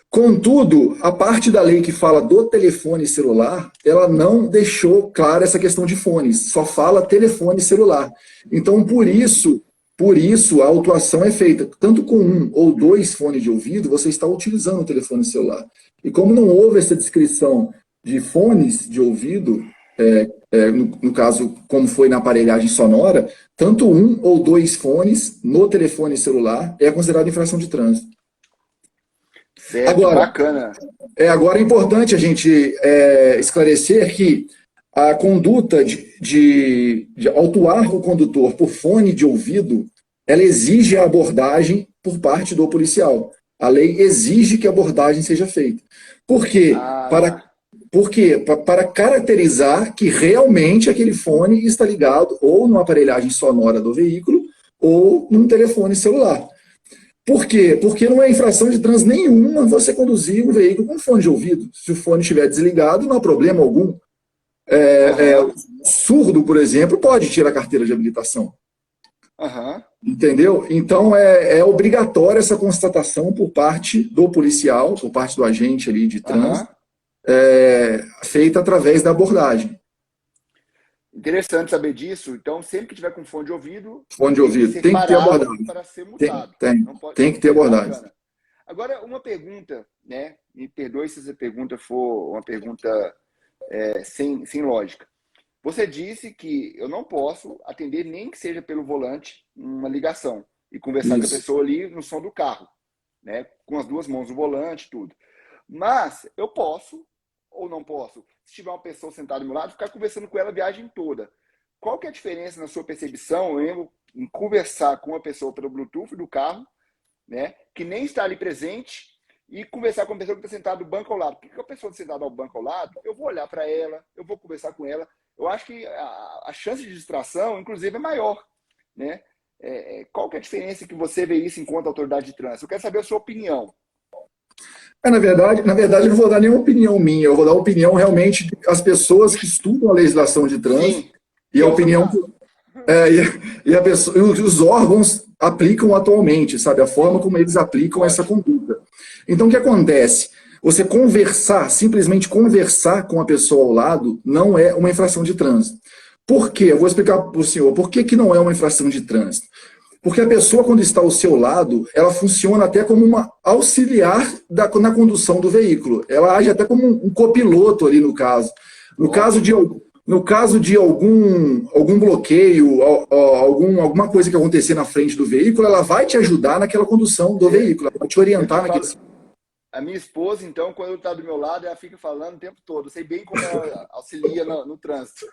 Contudo, a parte da lei que fala do telefone celular, ela não deixou clara essa questão de fones, só fala telefone celular. Então, por isso a autuação é feita tanto com um ou dois fones de ouvido, você está utilizando o telefone celular. E como não houve essa descrição de fones de ouvido, no caso, como foi na aparelhagem sonora, tanto um ou dois fones no telefone celular é considerado infração de trânsito. Certo, Agora, bacana. agora é importante a gente esclarecer que a conduta de autuar o condutor por fone de ouvido, ela exige a abordagem por parte do policial. A lei exige que a abordagem seja feita. Por quê? Ah, tá. Para caracterizar que realmente aquele fone está ligado ou numa aparelhagem sonora do veículo ou num telefone celular. Por quê? Porque não é infração de trânsito nenhuma você conduzir um veículo com fone de ouvido. Se o fone estiver desligado, não há problema algum. Aham, Surdo, por exemplo, pode tirar a carteira de habilitação. aham, Entendeu? Então é obrigatória essa constatação por parte do policial, por parte do agente ali de aham. trânsito, feita através da abordagem. Interessante saber disso. Então, sempre que tiver com fone de ouvido, Fone de tem que ouvido. ser Tem que ter parado abordagem. para ser Tem, multado. tem, Não pode. tem que ter abordagem. Bacana. Agora, uma pergunta, né? Me perdoe se essa pergunta for uma pergunta sem lógica. Você disse que eu não posso atender nem que seja pelo volante uma ligação e conversar com a Isso. pessoa ali no som do carro, né? Com as duas mãos no volante, tudo. Mas eu posso ou não posso, se tiver uma pessoa sentada do meu lado, ficar conversando com ela a viagem toda. Qual que é a diferença na sua percepção em conversar com uma pessoa pelo Bluetooth do carro, né? Que nem está ali presente, e conversar com a pessoa que está sentada do banco ao lado? Porque a pessoa sentada ao banco ao lado, eu vou olhar para ela, eu vou conversar com ela. Eu acho que a chance de distração, inclusive, é maior, né? Qual que é a diferença que você vê isso enquanto autoridade de trânsito? Eu quero saber a sua opinião. Na verdade, eu não vou dar nenhuma opinião minha, eu vou dar a opinião realmente das pessoas que estudam a legislação de trânsito. Sim, E a opinião e os órgãos aplicam atualmente, sabe? A forma como eles aplicam essa conduta. Então, o que acontece? Você simplesmente conversar com a pessoa ao lado, não é uma infração de trânsito. Por quê? Eu vou explicar para o senhor por que não é uma infração de trânsito. Porque a pessoa, quando está ao seu lado, ela funciona até como uma auxiliar na condução do veículo. Ela age até como um copiloto ali no caso. No caso de algum bloqueio, alguma coisa que acontecer na frente do veículo, ela vai te ajudar naquela condução do veículo, ela vai te orientar naquele. A minha esposa, então, quando está do meu lado, ela fica falando o tempo todo. Eu sei bem como ela auxilia no trânsito.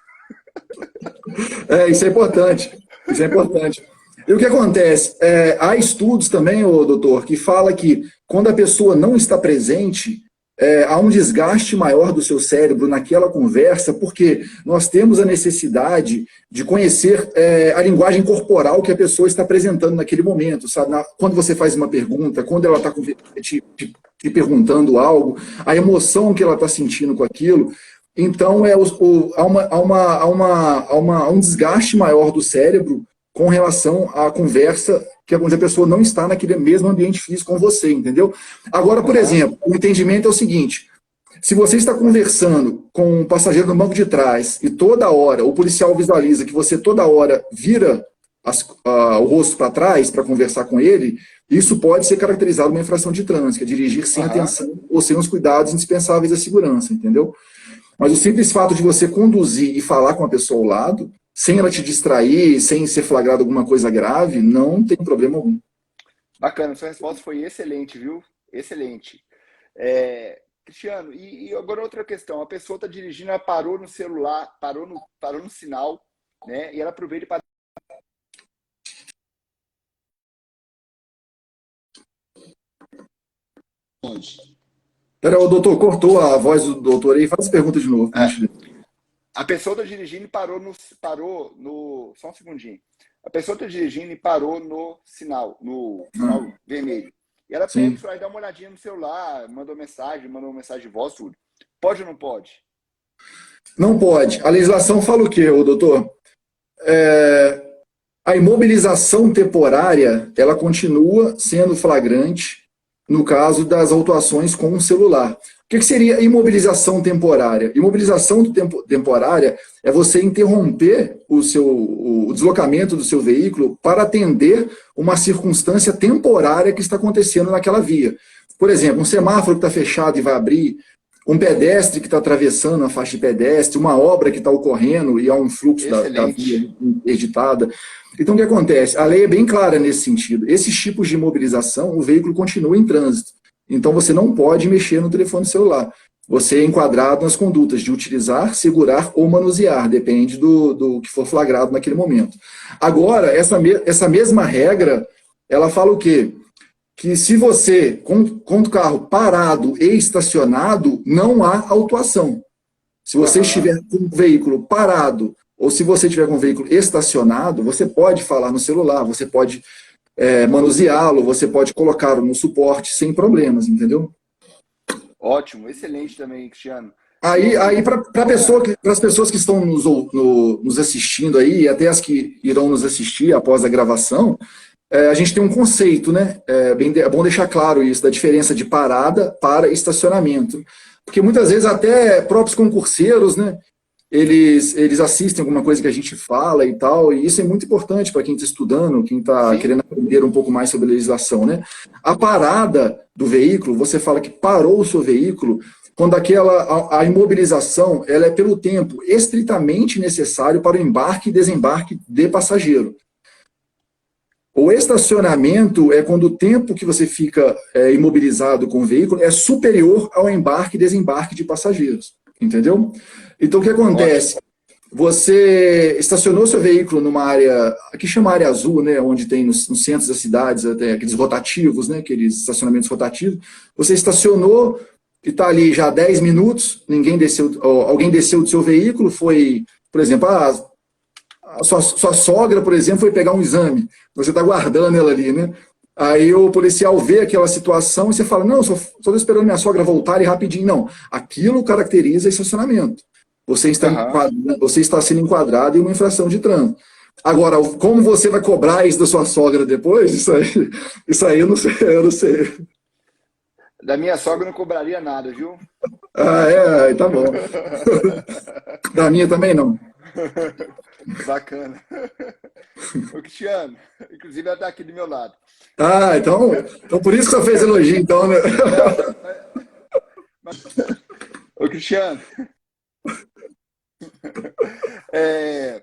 Isso é importante. Isso é importante. E o que acontece? Há estudos também, doutor, que fala que quando a pessoa não está presente, há um desgaste maior do seu cérebro naquela conversa, porque nós temos a necessidade de conhecer a linguagem corporal que a pessoa está apresentando naquele momento, sabe? Quando você faz uma pergunta, quando ela está te perguntando algo, a emoção que ela está sentindo com aquilo. Então, há um desgaste maior do cérebro com relação à conversa onde a pessoa não está naquele mesmo ambiente físico com você, entendeu? Agora, por exemplo, o entendimento é o seguinte: se você está conversando com um passageiro no banco de trás e toda hora o policial visualiza que você toda hora vira o rosto para trás para conversar com ele, isso pode ser caracterizado uma infração de trânsito, que é dirigir sem atenção ou sem os cuidados indispensáveis à segurança, entendeu? Mas o simples fato de você conduzir e falar com a pessoa ao lado, sem ela te distrair, sem ser flagrado alguma coisa grave, não tem problema algum. Bacana, sua resposta foi excelente, viu? Excelente. Cristiano, e agora outra questão. A pessoa está dirigindo, ela parou no celular, parou no sinal, né? E ela aproveita para... Pera, o doutor cortou a voz do doutor aí, faz a pergunta de novo. A pessoa está dirigindo e parou no... Só um segundinho. A pessoa está dirigindo e parou no sinal vermelho. E ela pega isso aí, dá uma olhadinha no celular, mandou mensagem de voz, tudo. Pode ou não pode? Não pode. A legislação fala o quê, doutor? A imobilização temporária, ela continua sendo flagrante no caso das autuações com o celular. O que seria imobilização temporária? Imobilização temporária é você interromper o deslocamento do seu veículo para atender uma circunstância temporária que está acontecendo naquela via. Por exemplo, um semáforo que está fechado e vai abrir, um pedestre que está atravessando a faixa de pedestre, uma obra que está ocorrendo e há um fluxo da via interditada. Então, o que acontece? A lei é bem clara nesse sentido. Esses tipos de imobilização, o veículo continua em trânsito. Então, você não pode mexer no telefone celular. Você é enquadrado nas condutas de utilizar, segurar ou manusear, depende do que for flagrado naquele momento. Agora, essa mesma regra, ela fala o quê? Que se você, com o carro parado e estacionado, não há autuação. Se você estiver com o veículo parado, ou se você estiver com o veículo estacionado, você pode falar no celular, você pode manuseá-lo, você pode colocá-lo no suporte sem problemas, entendeu? Ótimo, excelente também, Cristiano. Aí para as pessoas que estão nos assistindo aí, e até as que irão nos assistir após a gravação, a gente tem um conceito, né? É bom deixar claro isso, da diferença de parada para estacionamento. Porque muitas vezes até próprios concurseiros, né? Eles assistem alguma coisa que a gente fala e tal, e isso é muito importante para quem está estudando, quem está querendo aprender um pouco mais sobre a legislação, né? A parada do veículo, você fala que parou o seu veículo, quando a imobilização ela é pelo tempo estritamente necessário para o embarque e desembarque de passageiro. O estacionamento é quando o tempo que você fica imobilizado com o veículo é superior ao embarque e desembarque de passageiros, entendeu? Então, o que acontece? Você estacionou seu veículo numa área, aqui chama área azul, né, onde tem nos centros das cidades, até aqueles rotativos, né, aqueles estacionamentos rotativos. Você estacionou e está ali já há 10 minutos, alguém desceu do seu veículo, foi, por exemplo, a sua sogra, por exemplo, foi pegar um exame, você está guardando ela ali, né? Aí o policial vê aquela situação e você fala, não, só estou esperando minha sogra voltar e rapidinho. Não, aquilo caracteriza estacionamento. Aham. Você está sendo enquadrado em uma infração de trânsito. Agora, como você vai cobrar isso da sua sogra depois? Isso aí eu não sei, eu não sei. Da minha sogra eu não cobraria nada, viu? Ah, aí tá bom. Da minha também não. Bacana. Ô, Cristiano, inclusive ela está aqui do meu lado. Ah, então por isso que você fez elogio, então, né? Não, ô, Cristiano, é,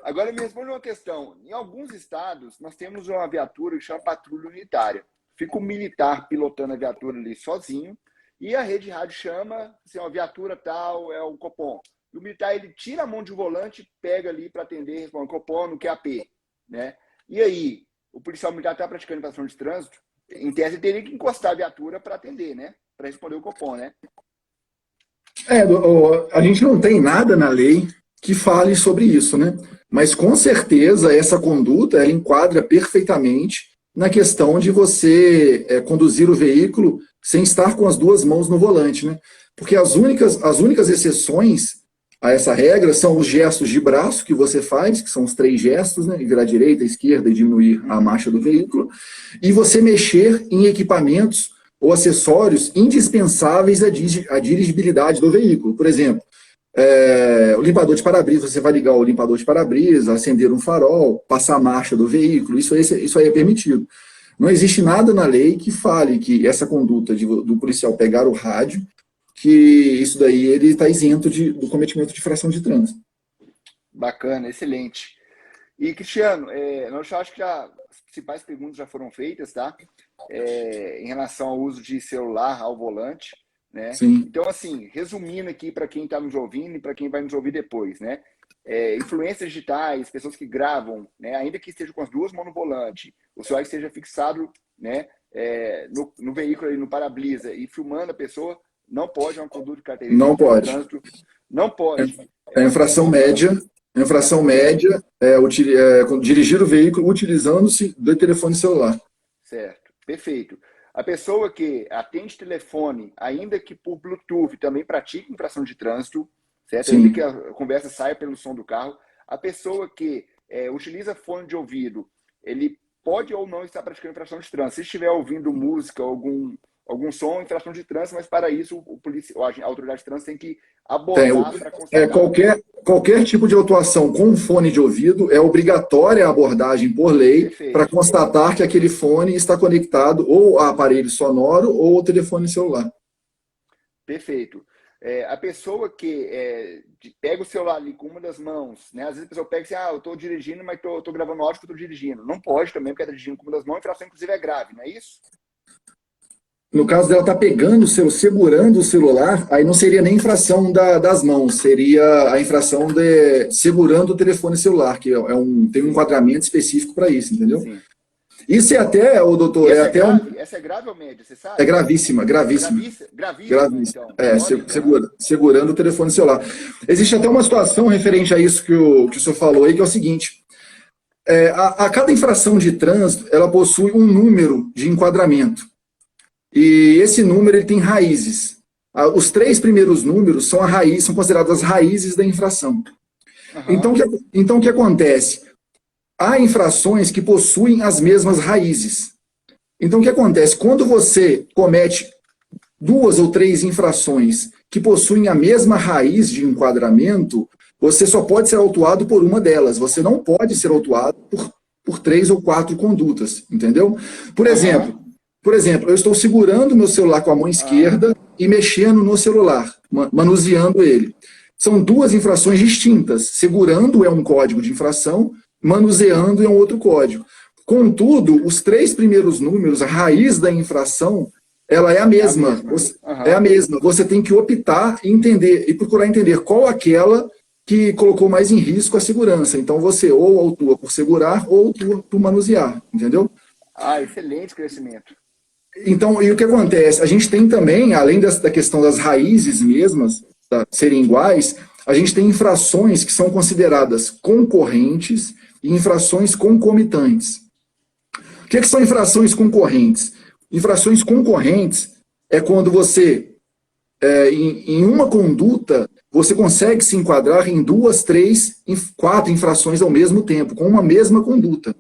agora me responde uma questão. Em alguns estados, nós temos uma viatura que chama patrulha unitária. Fica o militar pilotando a viatura ali sozinho e a rede de rádio chama, assim, uma viatura tal, é o Copom. E o militar, ele tira a mão de volante, pega ali para atender, responde Copom no QAP, né? E aí, o policial militar está praticando infração de trânsito, em tese ele teria que encostar a viatura para atender, né? Para responder o Copom, né? A gente não tem nada na lei que fale sobre isso, né? Mas com certeza essa conduta ela enquadra perfeitamente na questão de você conduzir o veículo sem estar com as duas mãos no volante, né? Porque as únicas exceções a essa regra são os gestos de braço que você faz, que são os 3 gestos, né? Virar à direita, à esquerda e diminuir a marcha do veículo, e você mexer em equipamentos ou acessórios indispensáveis à dirigibilidade do veículo. Por exemplo, o limpador de para-brisa, você vai ligar o limpador de para-brisa, acender um farol, passar a marcha do veículo, isso aí é permitido. Não existe nada na lei que fale que essa conduta do policial pegar o rádio, que isso daí ele está isento do cometimento de infração de trânsito. Bacana, excelente. E, Cristiano, eu acho que as principais perguntas já foram feitas, tá? Em relação ao uso de celular ao volante, né? Sim. Então, assim, resumindo aqui para quem está nos ouvindo e para quem vai nos ouvir depois, né? Influências digitais, pessoas que gravam, né? Ainda que esteja com as duas mãos no volante, o celular esteja fixado, né? No veículo, no para-brisa e filmando a pessoa, não pode, é uma conduta de carteirismo. Não pode. Trânsito, não pode. Infração média. Infração média dirigir o veículo utilizando-se do telefone celular. Certo, perfeito. A pessoa que atende telefone, ainda que por Bluetooth, também pratica infração de trânsito, certo? Sim. Ainda que a conversa saia pelo som do carro. A pessoa que utiliza fone de ouvido, ele pode ou não estar praticando infração de trânsito. Se estiver ouvindo música, algum som, infração de trânsito, mas para isso a autoridade de trânsito tem que abordar para constatar. Qualquer tipo de autuação com fone de ouvido é obrigatória a abordagem por lei para constatar que aquele fone está conectado ou a aparelho sonoro ou ao telefone celular. Perfeito. A pessoa que pega o celular ali com uma das mãos, né? Às vezes a pessoa pega e diz, eu estou dirigindo, mas estou gravando áudio que eu estou dirigindo. Não pode também, porque está dirigindo com uma das mãos, a infração inclusive é grave, não é isso? No caso dela estar pegando segurando o celular, aí não seria nem infração das mãos, seria a infração de segurando o telefone celular, que tem um enquadramento específico para isso, entendeu? Sim. Isso é até, doutor... Essa é grave ou média, você sabe? É gravíssima. Gravíssima, então. Segurando o telefone celular. Existe até uma situação referente a isso que o senhor falou aí, que é o seguinte, a cada infração de trânsito, ela possui um número de enquadramento. E esse número ele tem raízes. Os 3 primeiros números são consideradas as raízes da infração. Uhum. Então, o que acontece? Há infrações que possuem as mesmas raízes. Então, o que acontece? Quando você comete 2 ou 3 infrações que possuem a mesma raiz de enquadramento, você só pode ser autuado por uma delas. Você não pode ser autuado por 3 ou 4 condutas, entendeu? Por exemplo, eu estou segurando meu celular com a mão esquerda e mexendo no celular, manuseando ele. São 2 infrações distintas. Segurando é um código de infração, manuseando é um outro código. Contudo, os 3 primeiros números, a raiz da infração, ela é a mesma. É a mesma. Você tem que optar e procurar entender qual aquela que colocou mais em risco a segurança. Então, você ou autua por segurar ou autua por manusear, entendeu? Excelente crescimento. Então, e o que acontece? A gente tem também, além da questão das raízes mesmas, serem iguais, a gente tem infrações que são consideradas concorrentes e infrações concomitantes. O que são infrações concorrentes? Infrações concorrentes é quando você, em uma conduta, você consegue se enquadrar em 2, 3, 4 infrações ao mesmo tempo, com uma mesma conduta.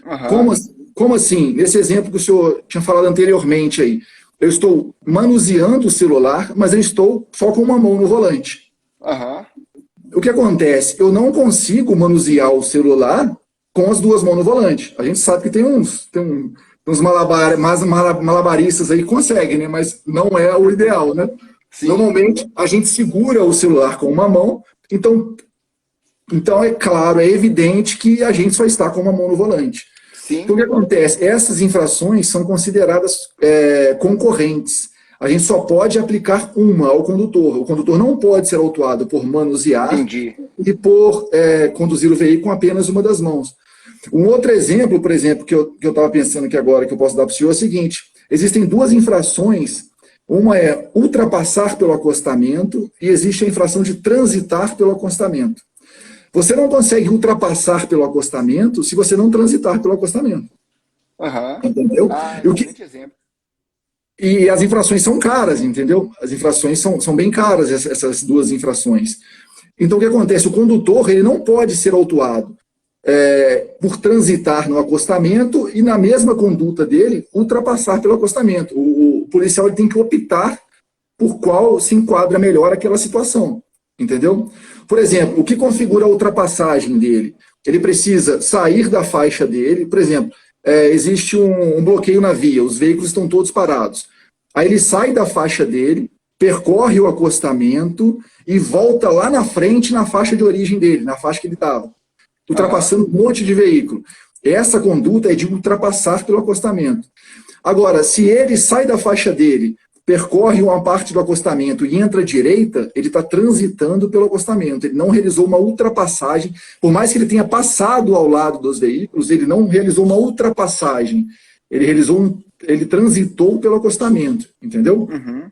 Uhum. Como assim? Nesse exemplo que o senhor tinha falado anteriormente aí, eu estou manuseando o celular, mas eu estou só com uma mão no volante. Uhum. O que acontece? Eu não consigo manusear o celular com as duas mãos no volante. A gente sabe que tem uns malabaristas aí que conseguem, né? Mas não é o ideal, né? Sim. Normalmente, a gente segura o celular com uma mão, então é claro, é evidente que a gente só está com uma mão no volante. Sim. Então, o que acontece? Essas infrações são consideradas concorrentes. A gente só pode aplicar uma ao condutor. O condutor não pode ser autuado por manusear Entendi. e por conduzir o veículo com apenas uma das mãos. Um outro exemplo, por exemplo, que eu estava pensando aqui agora, que eu posso dar para o senhor, é o seguinte: existem duas infrações. Uma é ultrapassar pelo acostamento e existe a infração de transitar pelo acostamento. Você não consegue ultrapassar pelo acostamento se você não transitar pelo acostamento. Uhum. Entendeu? Excelente exemplo. E as infrações são caras, entendeu? As infrações são bem caras, essas duas infrações. Então, o que acontece? O condutor ele não pode ser autuado por transitar no acostamento e, na mesma conduta dele, ultrapassar pelo acostamento. O policial ele tem que optar por qual se enquadra melhor aquela situação. Entendeu? Por exemplo, o que configura a ultrapassagem dele? Ele precisa sair da faixa dele, por exemplo, existe um bloqueio na via, os veículos estão todos parados. Aí ele sai da faixa dele, percorre o acostamento e volta lá na frente na faixa de origem dele, na faixa que ele estava, ultrapassando um monte de veículo. Essa conduta é de ultrapassar pelo acostamento. Agora, se ele sai da faixa dele, percorre uma parte do acostamento e entra à direita, ele está transitando pelo acostamento. Ele não realizou uma ultrapassagem. Por mais que ele tenha passado ao lado dos veículos, ele não realizou uma ultrapassagem. Ele transitou pelo acostamento. Entendeu? Uhum.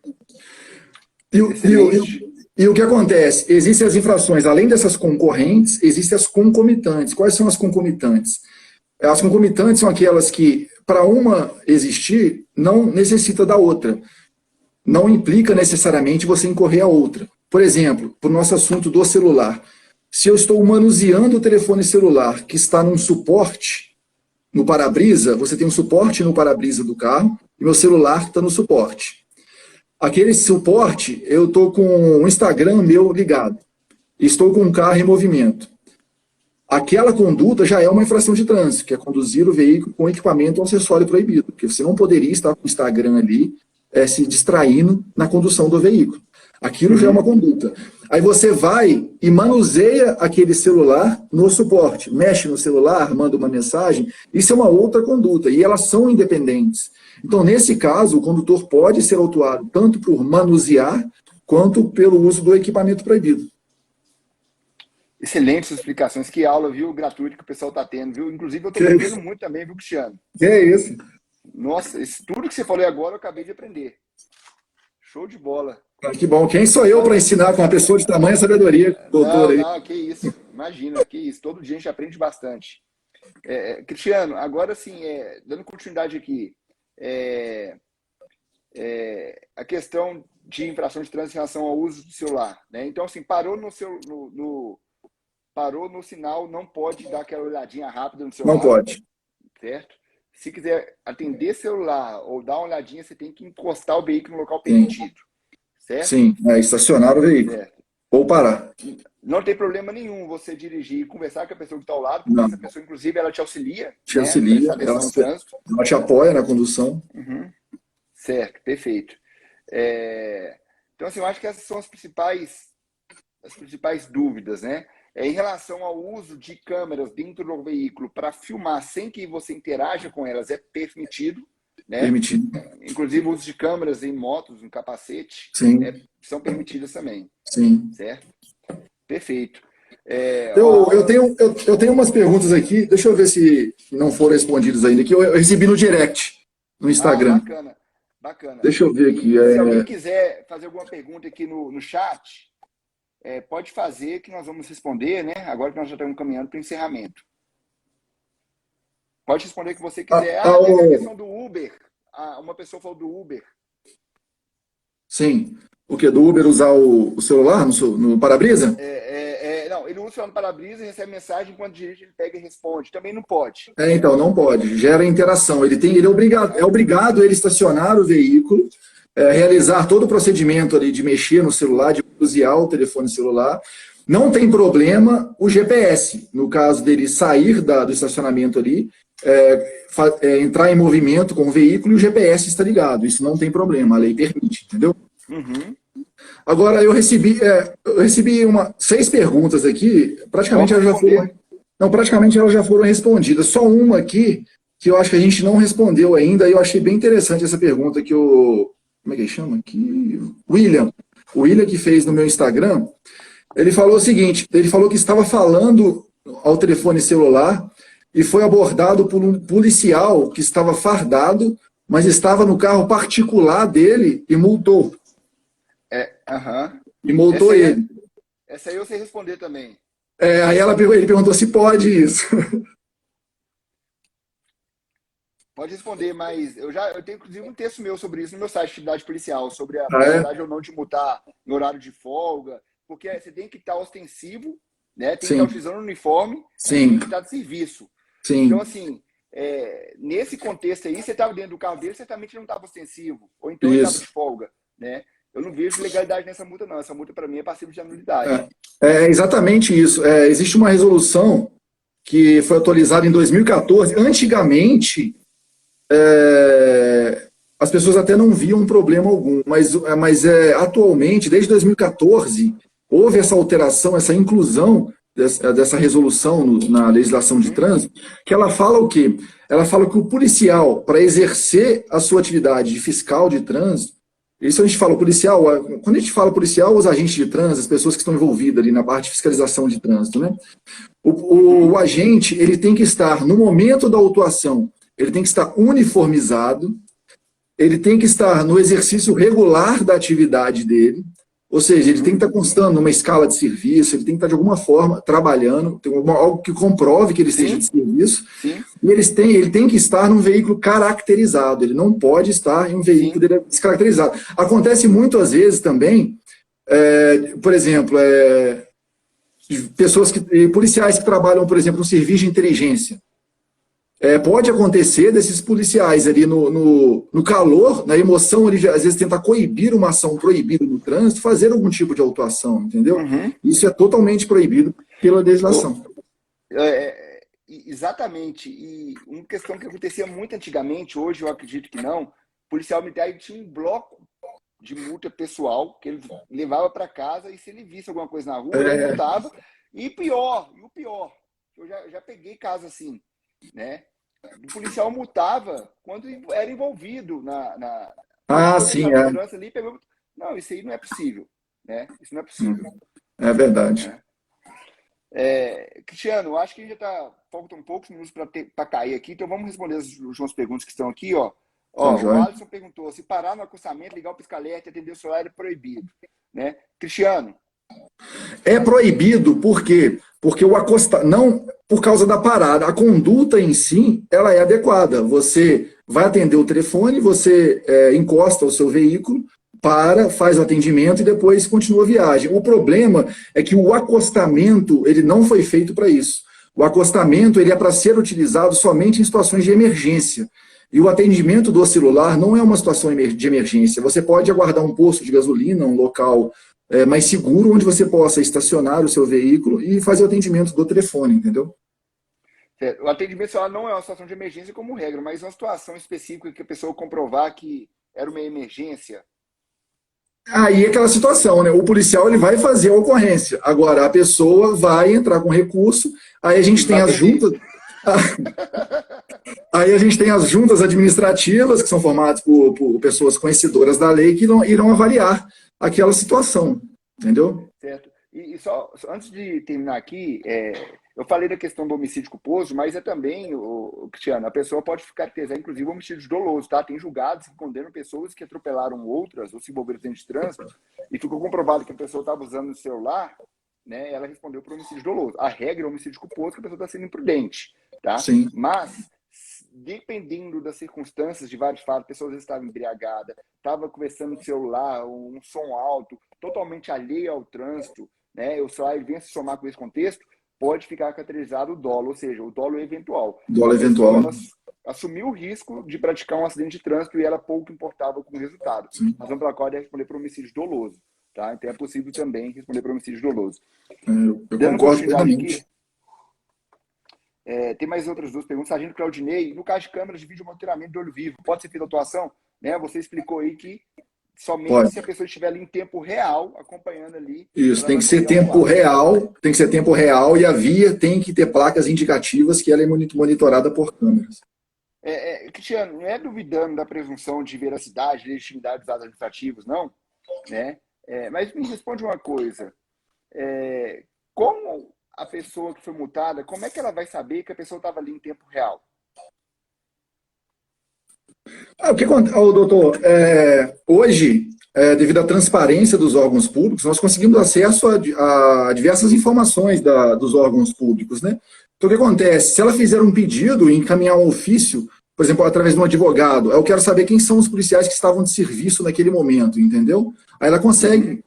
E o que acontece? Existem as infrações, além dessas concorrentes, existem as concomitantes. Quais são as concomitantes? As concomitantes são aquelas que, para uma existir, não necessita da outra. Não implica necessariamente você incorrer a outra. Por exemplo, para o nosso assunto do celular, se eu estou manuseando o telefone celular que está num suporte no para-brisa, você tem um suporte no para-brisa do carro e meu celular está no suporte. Aquele suporte, eu estou com o Instagram meu ligado, estou com o carro em movimento. Aquela conduta já é uma infração de trânsito, que é conduzir o veículo com equipamento ou acessório proibido, porque você não poderia estar com o Instagram ali se distraindo na condução do veículo. Aquilo já é uma conduta. Aí você vai e manuseia aquele celular no suporte, mexe no celular, manda uma mensagem, isso é uma outra conduta, e elas são independentes. Então, nesse caso, o condutor pode ser autuado tanto por manusear, quanto pelo uso do equipamento proibido. Excelentes explicações. Que aula, viu, gratuita que o pessoal está tendo, viu? Inclusive, eu estou aprendendo muito também, viu, Cristiano? Que é isso? Nossa, tudo que você falou agora eu acabei de aprender. Show de bola. Que bom. Quem sou eu para ensinar com uma pessoa de tamanha sabedoria, doutor? Não, que isso. Imagina, que isso. Todo dia a gente aprende bastante. Cristiano, agora sim, dando continuidade aqui, a questão de infração de trânsito em relação ao uso do celular, né? Então, assim, parou no sinal, não pode dar aquela olhadinha rápida no celular. Não pode. Certo? Se quiser atender celular ou dar uma olhadinha, você tem que encostar o veículo no local permitido. Certo? Sim, estacionar o veículo. Certo. Ou parar. Não tem problema nenhum você dirigir e conversar com a pessoa que está ao lado, porque essa pessoa, inclusive, ela te auxilia. Te auxilia, ela te apoia na condução. Uhum. Certo, perfeito. Então, assim, eu acho que essas são as principais dúvidas, né? Em relação ao uso de câmeras dentro do veículo para filmar sem que você interaja com elas, é permitido, né? Permitido. Inclusive o uso de câmeras em motos, em capacete, Sim. São permitidas também. Sim. Certo? Perfeito. Eu tenho umas perguntas aqui, deixa eu ver se não foram respondidas ainda, que eu recebi no direct, no Instagram. Bacana. Deixa eu ver aqui. Se alguém quiser fazer alguma pergunta aqui no chat, pode fazer que nós vamos responder, né? Agora que nós já estamos caminhando para o encerramento. Pode responder o que você quiser. Teve a questão do Uber. Uma pessoa falou do Uber. Sim. O quê? Do Uber usar o celular no para-brisa? Não, ele usa o celular no para-brisa e recebe mensagem, enquanto dirige ele pega e responde. Também não pode. Então, não pode. Gera interação. Ele é obrigado ele estacionar o veículo, realizar todo o procedimento ali de mexer no celular, de usar o telefone celular. Não tem problema o GPS. No caso dele sair do estacionamento ali, entrar em movimento com o veículo e o GPS está ligado. Isso não tem problema, a lei permite, entendeu? Uhum. Agora, eu recebi 6 perguntas aqui, praticamente elas já foram respondidas. Só uma aqui, que eu acho que a gente não respondeu ainda, e eu achei bem interessante essa pergunta que como é que ele chama aqui? O William que fez no meu Instagram. Ele falou o seguinte, ele falou que estava falando ao telefone celular e foi abordado por um policial que estava fardado, mas estava no carro particular dele e multou. E multou ele. Essa aí eu sei responder também. Aí ele perguntou se pode isso. Pode responder, mas eu tenho inclusive um texto meu sobre isso no meu site de atividade policial, sobre a possibilidade ou não de multar no horário de folga, porque você tem que estar ostensivo, né? Tem que estar utilizando o uniforme, tem que estar de serviço. Sim. Então, assim, nesse contexto aí, você estava dentro do carro dele, certamente não estava ostensivo, ou então ele estava de folga, né? Eu não vejo legalidade nessa multa, não. Essa multa, para mim, é passível de anulidade. É exatamente isso. Existe uma resolução que foi atualizada em 2014. Antigamente, as pessoas até não viam problema algum, mas atualmente, desde 2014, houve essa alteração, essa inclusão dessa resolução na legislação de trânsito, que ela fala o quê? Ela fala que o policial, para exercer a sua atividade de fiscal de trânsito, isso a gente fala policial, quando a gente fala policial, os agentes de trânsito, as pessoas que estão envolvidas ali na parte de fiscalização de trânsito, né? O agente, ele tem que estar, no momento da autuação, ele tem que estar uniformizado, ele tem que estar no exercício regular da atividade dele, ou seja, ele tem que estar constando numa escala de serviço, ele tem que estar de alguma forma trabalhando, tem algo que comprove que ele esteja de serviço, e ele tem que estar num veículo caracterizado, ele não pode estar em um veículo descaracterizado. Acontece muitas vezes também, por exemplo, policiais que trabalham, por exemplo, no serviço de inteligência. Pode acontecer desses policiais ali no calor, na emoção, ele às vezes tenta coibir uma ação proibida no trânsito, fazer algum tipo de autuação, entendeu? Isso é totalmente proibido pela legislação. Exatamente. E uma questão que acontecia muito antigamente, hoje eu acredito que não, o policial militar tinha um bloco de multa pessoal que ele levava para casa e se ele visse alguma coisa na rua, ele multava. E o pior, eu já peguei caso assim, né? O policial multava quando era envolvido segurança ali, pegou. Não, isso aí não é possível, né? Isso não é possível. É verdade. Cristiano, acho que já faltam poucos minutos para cair aqui, então vamos responder as últimas perguntas que estão aqui, ó. O Alisson perguntou: se parar no acostamento, ligar o pisca-alerta e atender o celular é proibido, né? Cristiano. É proibido por quê? Porque não por causa da parada, a conduta em si, ela é adequada. Você vai atender o telefone, você encosta o seu veículo, faz o atendimento e depois continua a viagem. O problema é que o acostamento, ele não foi feito para isso. O acostamento, ele é para ser utilizado somente em situações de emergência. E o atendimento do celular não é uma situação de emergência. Você pode aguardar um posto de gasolina, um local mais seguro, onde você possa estacionar o seu veículo e fazer o atendimento do telefone, entendeu? O atendimento celular não é uma situação de emergência como regra, mas uma situação específica que a pessoa comprovar que era uma emergência. Aí é aquela situação, né? O policial ele vai fazer a ocorrência. Agora, a pessoa vai entrar com recurso, aí a gente tem as juntas... Aí a gente tem as juntas administrativas, que são formadas por pessoas conhecedoras da lei, que irão avaliar aquela situação, entendeu? Certo. E só antes de terminar aqui, Eu falei da questão do homicídio culposo, mas é também, Cristiano, a pessoa pode caracterizar, inclusive, homicídio doloso, tá? Tem julgados que condenam pessoas que atropelaram outras ou se envolveram em de trânsito e ficou comprovado que a pessoa estava usando o celular, né? Ela respondeu por homicídio doloso. A regra é homicídio culposo, que a pessoa está sendo imprudente, tá? Sim. Mas, dependendo das circunstâncias de vários fatos, a pessoa às vezes estava embriagada, estava conversando no celular, um som alto, totalmente alheio ao trânsito, né? O celular vem se somar com esse contexto, pode ficar caracterizado o dolo, ou seja, o dolo eventual. Dolo eventual. Ela assumiu o risco de praticar um acidente de trânsito e ela pouco importava com o resultado. Sim. A razão pela qual deve responder por homicídio doloso. Tá? Então é possível também responder por homicídio doloso. Eu concordo plenamente. Tem mais outras duas perguntas. Sargento Claudinei, no caso de câmeras de vídeo monitoramento de olho vivo, pode ser feita autuação? Né? Você explicou aí que somente se a pessoa estiver ali em tempo real, acompanhando ali. Isso, tem que ser tempo real, e a via tem que ter placas indicativas que ela é monitorada por câmeras. Cristiano, não é duvidando da presunção de veracidade, legitimidade dos atos administrativos, não, né? Mas me responde uma coisa. Como a pessoa que foi multada, como é que ela vai saber que a pessoa estava ali em tempo real? O que acontece, doutor, hoje, devido à transparência dos órgãos públicos, nós conseguimos acesso a diversas informações dos órgãos públicos, né? Então, o que acontece? Se ela fizer um pedido e encaminhar um ofício, por exemplo, através de um advogado, eu quero saber quem são os policiais que estavam de serviço naquele momento, entendeu? Aí ela consegue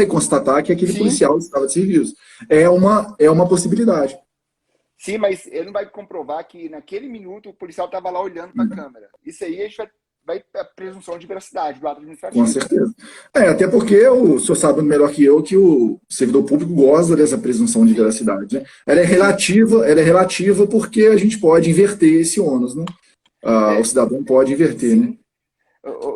constatar que aquele policial estava de serviço. É uma possibilidade. Sim, mas ele não vai comprovar que naquele minuto o policial estava lá olhando para a câmera. Isso aí a gente vai a presunção de veracidade do ato administrativo. Com certeza. Até porque o senhor sabe melhor que eu que o servidor público goza dessa presunção de veracidade, né? Ela é relativa porque a gente pode inverter esse ônus, né? O cidadão pode inverter, né?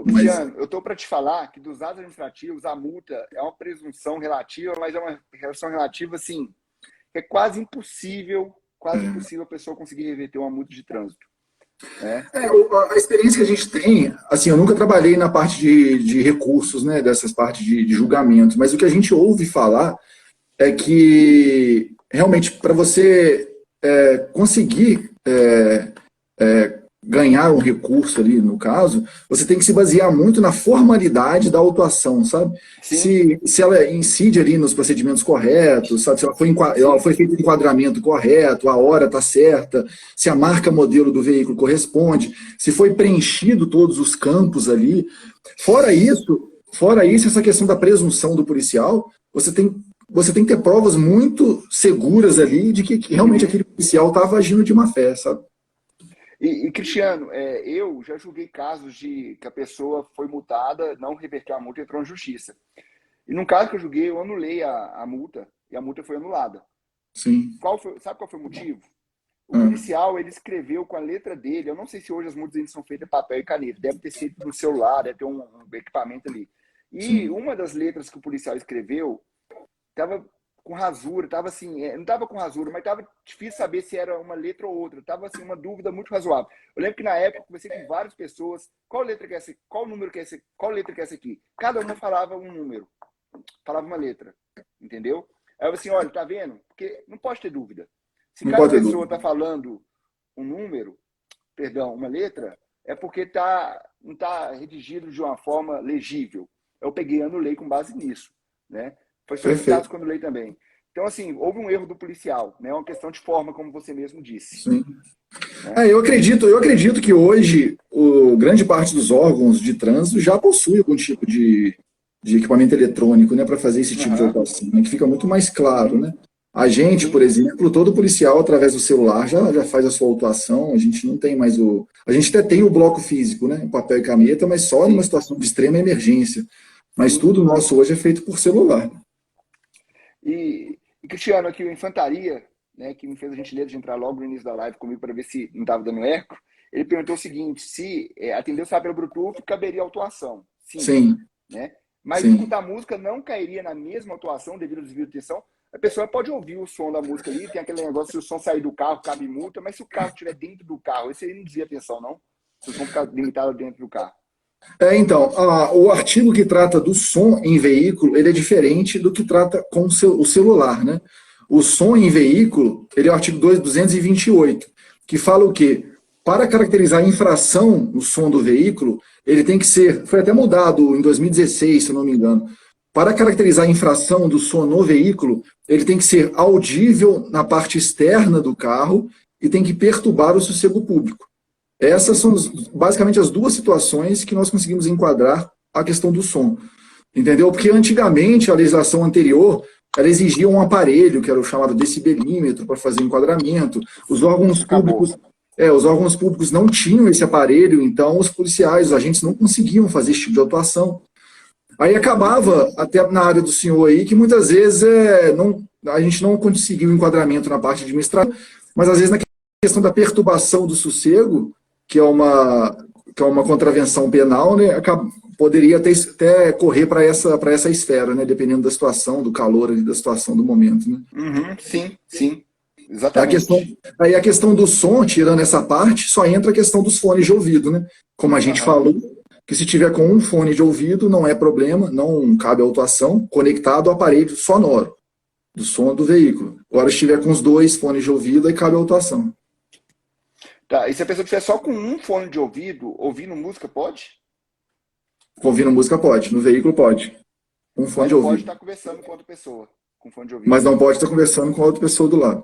Cristiano, eu estou para te falar que dos atos administrativos a multa é uma presunção relativa, mas é uma relação relativa, assim, que é quase impossível a pessoa conseguir reverter uma multa de trânsito. A experiência que a gente tem, assim, eu nunca trabalhei na parte de recursos, né, dessas partes de julgamento, mas o que a gente ouve falar é que, realmente, para você conseguir ganhar um recurso ali, no caso, você tem que se basear muito na formalidade da autuação, sabe? Se ela incide ali nos procedimentos corretos, sabe? Se ela foi feito o enquadramento correto, a hora está certa, se a marca modelo do veículo corresponde, se foi preenchido todos os campos ali. Fora isso, essa questão da presunção do policial, você tem que ter provas muito seguras ali de que realmente aquele policial estava agindo de má fé, sabe? E Cristiano, eu já julguei casos de que a pessoa foi multada, não reverteu a multa e entrou na justiça. E num caso que eu julguei, eu anulei a multa e a multa foi anulada. Sim. Sabe qual foi o motivo? O policial, ele escreveu com a letra dele, eu não sei se hoje as multas ainda são feitas em papel e caneta, deve ter sido no celular, deve ter um equipamento ali. E uma das letras que o policial escreveu estava com rasura, estava assim, não estava com rasura, mas estava difícil saber se era uma letra ou outra, estava assim, uma dúvida muito razoável. Eu lembro que na época eu conversei com várias pessoas, qual letra que é essa, qual número que é essa, qual letra que é essa aqui? Cada uma falava um número, falava uma letra, entendeu? Aí eu assim, olha, tá vendo? Porque não pode ter dúvida. Se cada pessoa está falando um número, perdão, uma letra, é porque não está redigido de uma forma legível. Eu peguei e anulei com base nisso, né? Foi só esse caso que eu anulei também. Então, assim, houve um erro do policial, né? É uma questão de forma, como você mesmo disse. Sim. Eu acredito que hoje grande parte dos órgãos de trânsito já possui algum tipo de equipamento eletrônico, né, para fazer esse tipo de autuação, né, que fica muito mais claro, né? A gente, por exemplo, todo policial, através do celular, já faz a sua autuação, a gente não tem mais a gente até tem o bloco físico, né, papel e caneta, mas só numa situação de extrema emergência. Mas tudo nosso hoje é feito por celular. E Cristiano, aqui o Infantaria, né, que me fez a gentileza de entrar logo no início da live comigo para ver se não estava dando eco, ele perguntou o seguinte, se atender o SAP pelo Bluetooth, caberia autuação. Sim. Né? Mas escutar música não cairia na mesma autuação devido ao desvio de atenção. A pessoa pode ouvir o som da música ali, tem aquele negócio, se o som sair do carro, cabe multa, mas se o carro estiver dentro do carro, esse aí não desvia atenção, não? Se o som ficar limitado dentro do carro. Então, o artigo que trata do som em veículo, ele é diferente do que trata com o celular, né? O som em veículo, ele é o artigo 228, que fala o quê? Para caracterizar a infração no som do veículo, ele tem que ser, foi até mudado em 2016, se eu não me engano. Para caracterizar a infração do som no veículo, ele tem que ser audível na parte externa do carro e tem que perturbar o sossego público. Essas são basicamente as duas situações que nós conseguimos enquadrar a questão do som. Entendeu? Porque antigamente a legislação anterior ela exigia um aparelho, que era o chamado decibelímetro, para fazer enquadramento. Os órgãos públicos não tinham esse aparelho, então os policiais, os agentes não conseguiam fazer esse tipo de atuação. Aí acabava, até na área do senhor aí, que muitas vezes a gente não conseguiu enquadramento na parte administrativa, mas às vezes na questão da perturbação do sossego, que é uma contravenção penal, né, poderia até correr para essa esfera, né, dependendo da situação, do calor ali, da situação do momento. Né? Uhum, sim, exatamente. Aí a questão do som, tirando essa parte, só entra a questão dos fones de ouvido, né? Como a gente falou, que se tiver com um fone de ouvido, não é problema, não cabe autuação, conectado ao aparelho sonoro, do som do veículo. Agora, se tiver com os dois fones de ouvido, aí cabe autuação. Tá, e se a pessoa estiver só com um fone de ouvido, ouvindo música, pode? Ouvindo música pode, no veículo pode. Um fone de ouvido. Pode estar conversando com outra pessoa, com fone de ouvido. Mas não pode estar conversando com outra pessoa do lado.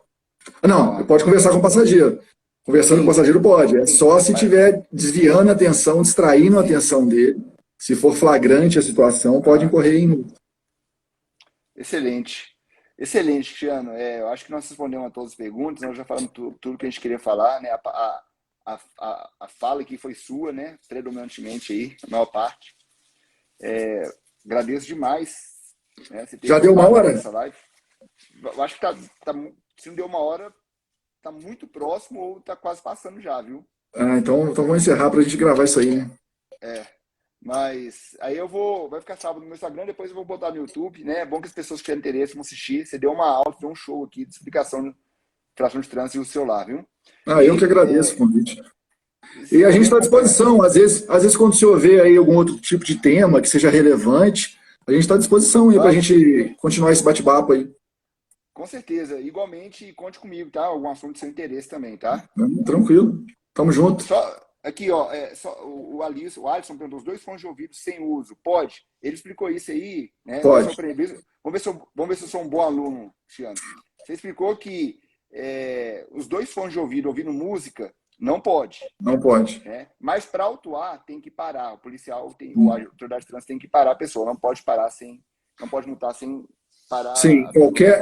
Não, pode conversar com o passageiro. Conversando com o passageiro pode. É só se estiver desviando a atenção, distraindo a atenção dele. Se for flagrante a situação, pode incorrer em multa. Excelente. Excelente, Cristiano. Eu acho que nós respondemos a todas as perguntas, nós já falamos tudo que a gente queria falar, né? A fala aqui foi sua, né? Predominantemente aí, a maior parte. Agradeço demais. Né? Já deu uma hora? Live. Eu acho que se não deu uma hora, tá muito próximo ou tá quase passando já, viu? Então vamos encerrar para a gente gravar isso aí, né? Mas aí vai ficar salvo no meu Instagram, depois eu vou botar no YouTube, né? É bom que as pessoas que tiverem interesse vão assistir. Você deu uma aula, deu um show aqui de explicação de infração de trânsito e o celular, viu? Eu que agradeço o convite. E a gente está à disposição. Às vezes, quando o senhor vê aí algum outro tipo de tema que seja relevante, a gente está à disposição aí para a gente continuar esse bate-papo aí. Com certeza. Igualmente, conte comigo, tá? Algum assunto de seu interesse também, tá? Tranquilo. Tamo junto. Aqui, ó, o Alisson perguntou, os 2 fones de ouvido sem uso, pode? Ele explicou isso aí, né? Pode. Vamos ver se eu sou um bom aluno, Cristiano. Você explicou que os 2 fones de ouvido ouvindo música, não pode. Não pode. Né? Mas para autuar, tem que parar. O policial, a autoridade de trânsito tem que parar a pessoa, não pode parar não pode multar sem parar. Sim,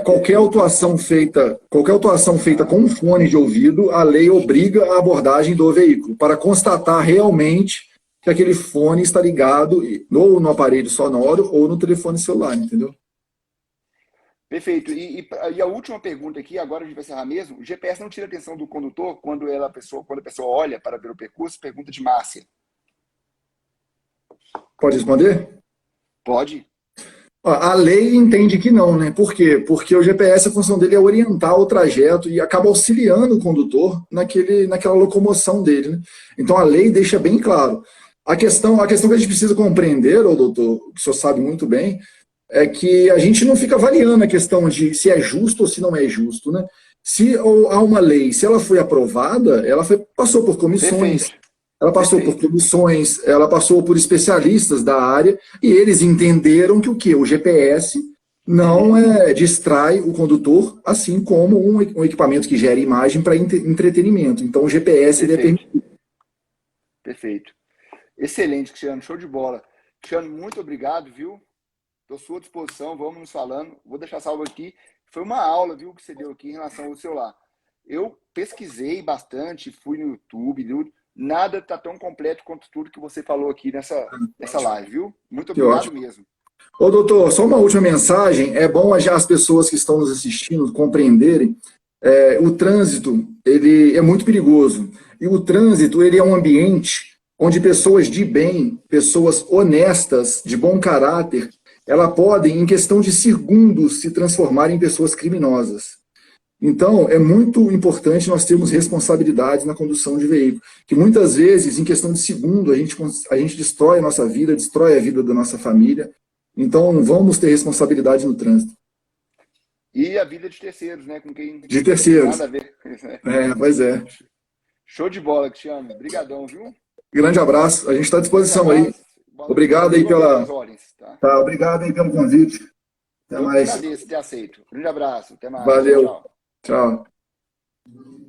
qualquer autuação feita com um fone de ouvido, a lei obriga a abordagem do veículo, para constatar realmente que aquele fone está ligado ou no aparelho sonoro ou no telefone celular, entendeu? Perfeito. E a última pergunta aqui, agora a gente vai encerrar mesmo. O GPS não tira a atenção do condutor quando a pessoa olha para ver o percurso? Pergunta de Márcia. Pode responder? Pode. A lei entende que não, né? Por quê? Porque o GPS, a função dele é orientar o trajeto e acaba auxiliando o condutor naquela locomoção dele, né? Então a lei deixa bem claro. A questão que a gente precisa compreender, doutor, que o senhor sabe muito bem, é que a gente não fica avaliando a questão de se é justo ou se não é justo, né? Se há uma lei, se ela foi aprovada, passou por comissões. Perfeito. Ela passou por comissões, ela passou por especialistas da área, e eles entenderam que o quê? O GPS não distrai o condutor, assim como um equipamento que gera imagem para entretenimento. Então, o GPS ele é permitido. Perfeito. Excelente, Cristiano. Show de bola. Cristiano, muito obrigado, viu? Estou à sua disposição, vamos nos falando. Vou deixar salvo aqui. Foi uma aula, viu, que você deu aqui em relação ao celular. Eu pesquisei bastante, fui no YouTube, nada está tão completo quanto tudo que você falou aqui nessa live, viu? Muito obrigado mesmo. Ô, doutor, só uma última mensagem. É bom já as pessoas que estão nos assistindo compreenderem. O trânsito, ele é muito perigoso. E o trânsito, ele é um ambiente onde pessoas de bem, pessoas honestas, de bom caráter, elas podem, em questão de segundos, se transformar em pessoas criminosas. Então, é muito importante nós termos responsabilidade na condução de veículo, que muitas vezes, em questão de segundo, a gente destrói a nossa vida, destrói a vida da nossa família. Então, vamos ter responsabilidade no trânsito. E a vida de terceiros, né? Com quem De terceiros. nada a ver. Pois é. Show de bola, Cristiano. Obrigadão, viu? Grande abraço. A gente está à disposição aí. Abraço. Obrigado aí As ordens, tá? Tá, obrigado aí pelo convite. Até Eu que mais. agradeço ter aceito. Grande abraço. Até mais. Valeu. Tchau, tchau. Tchau.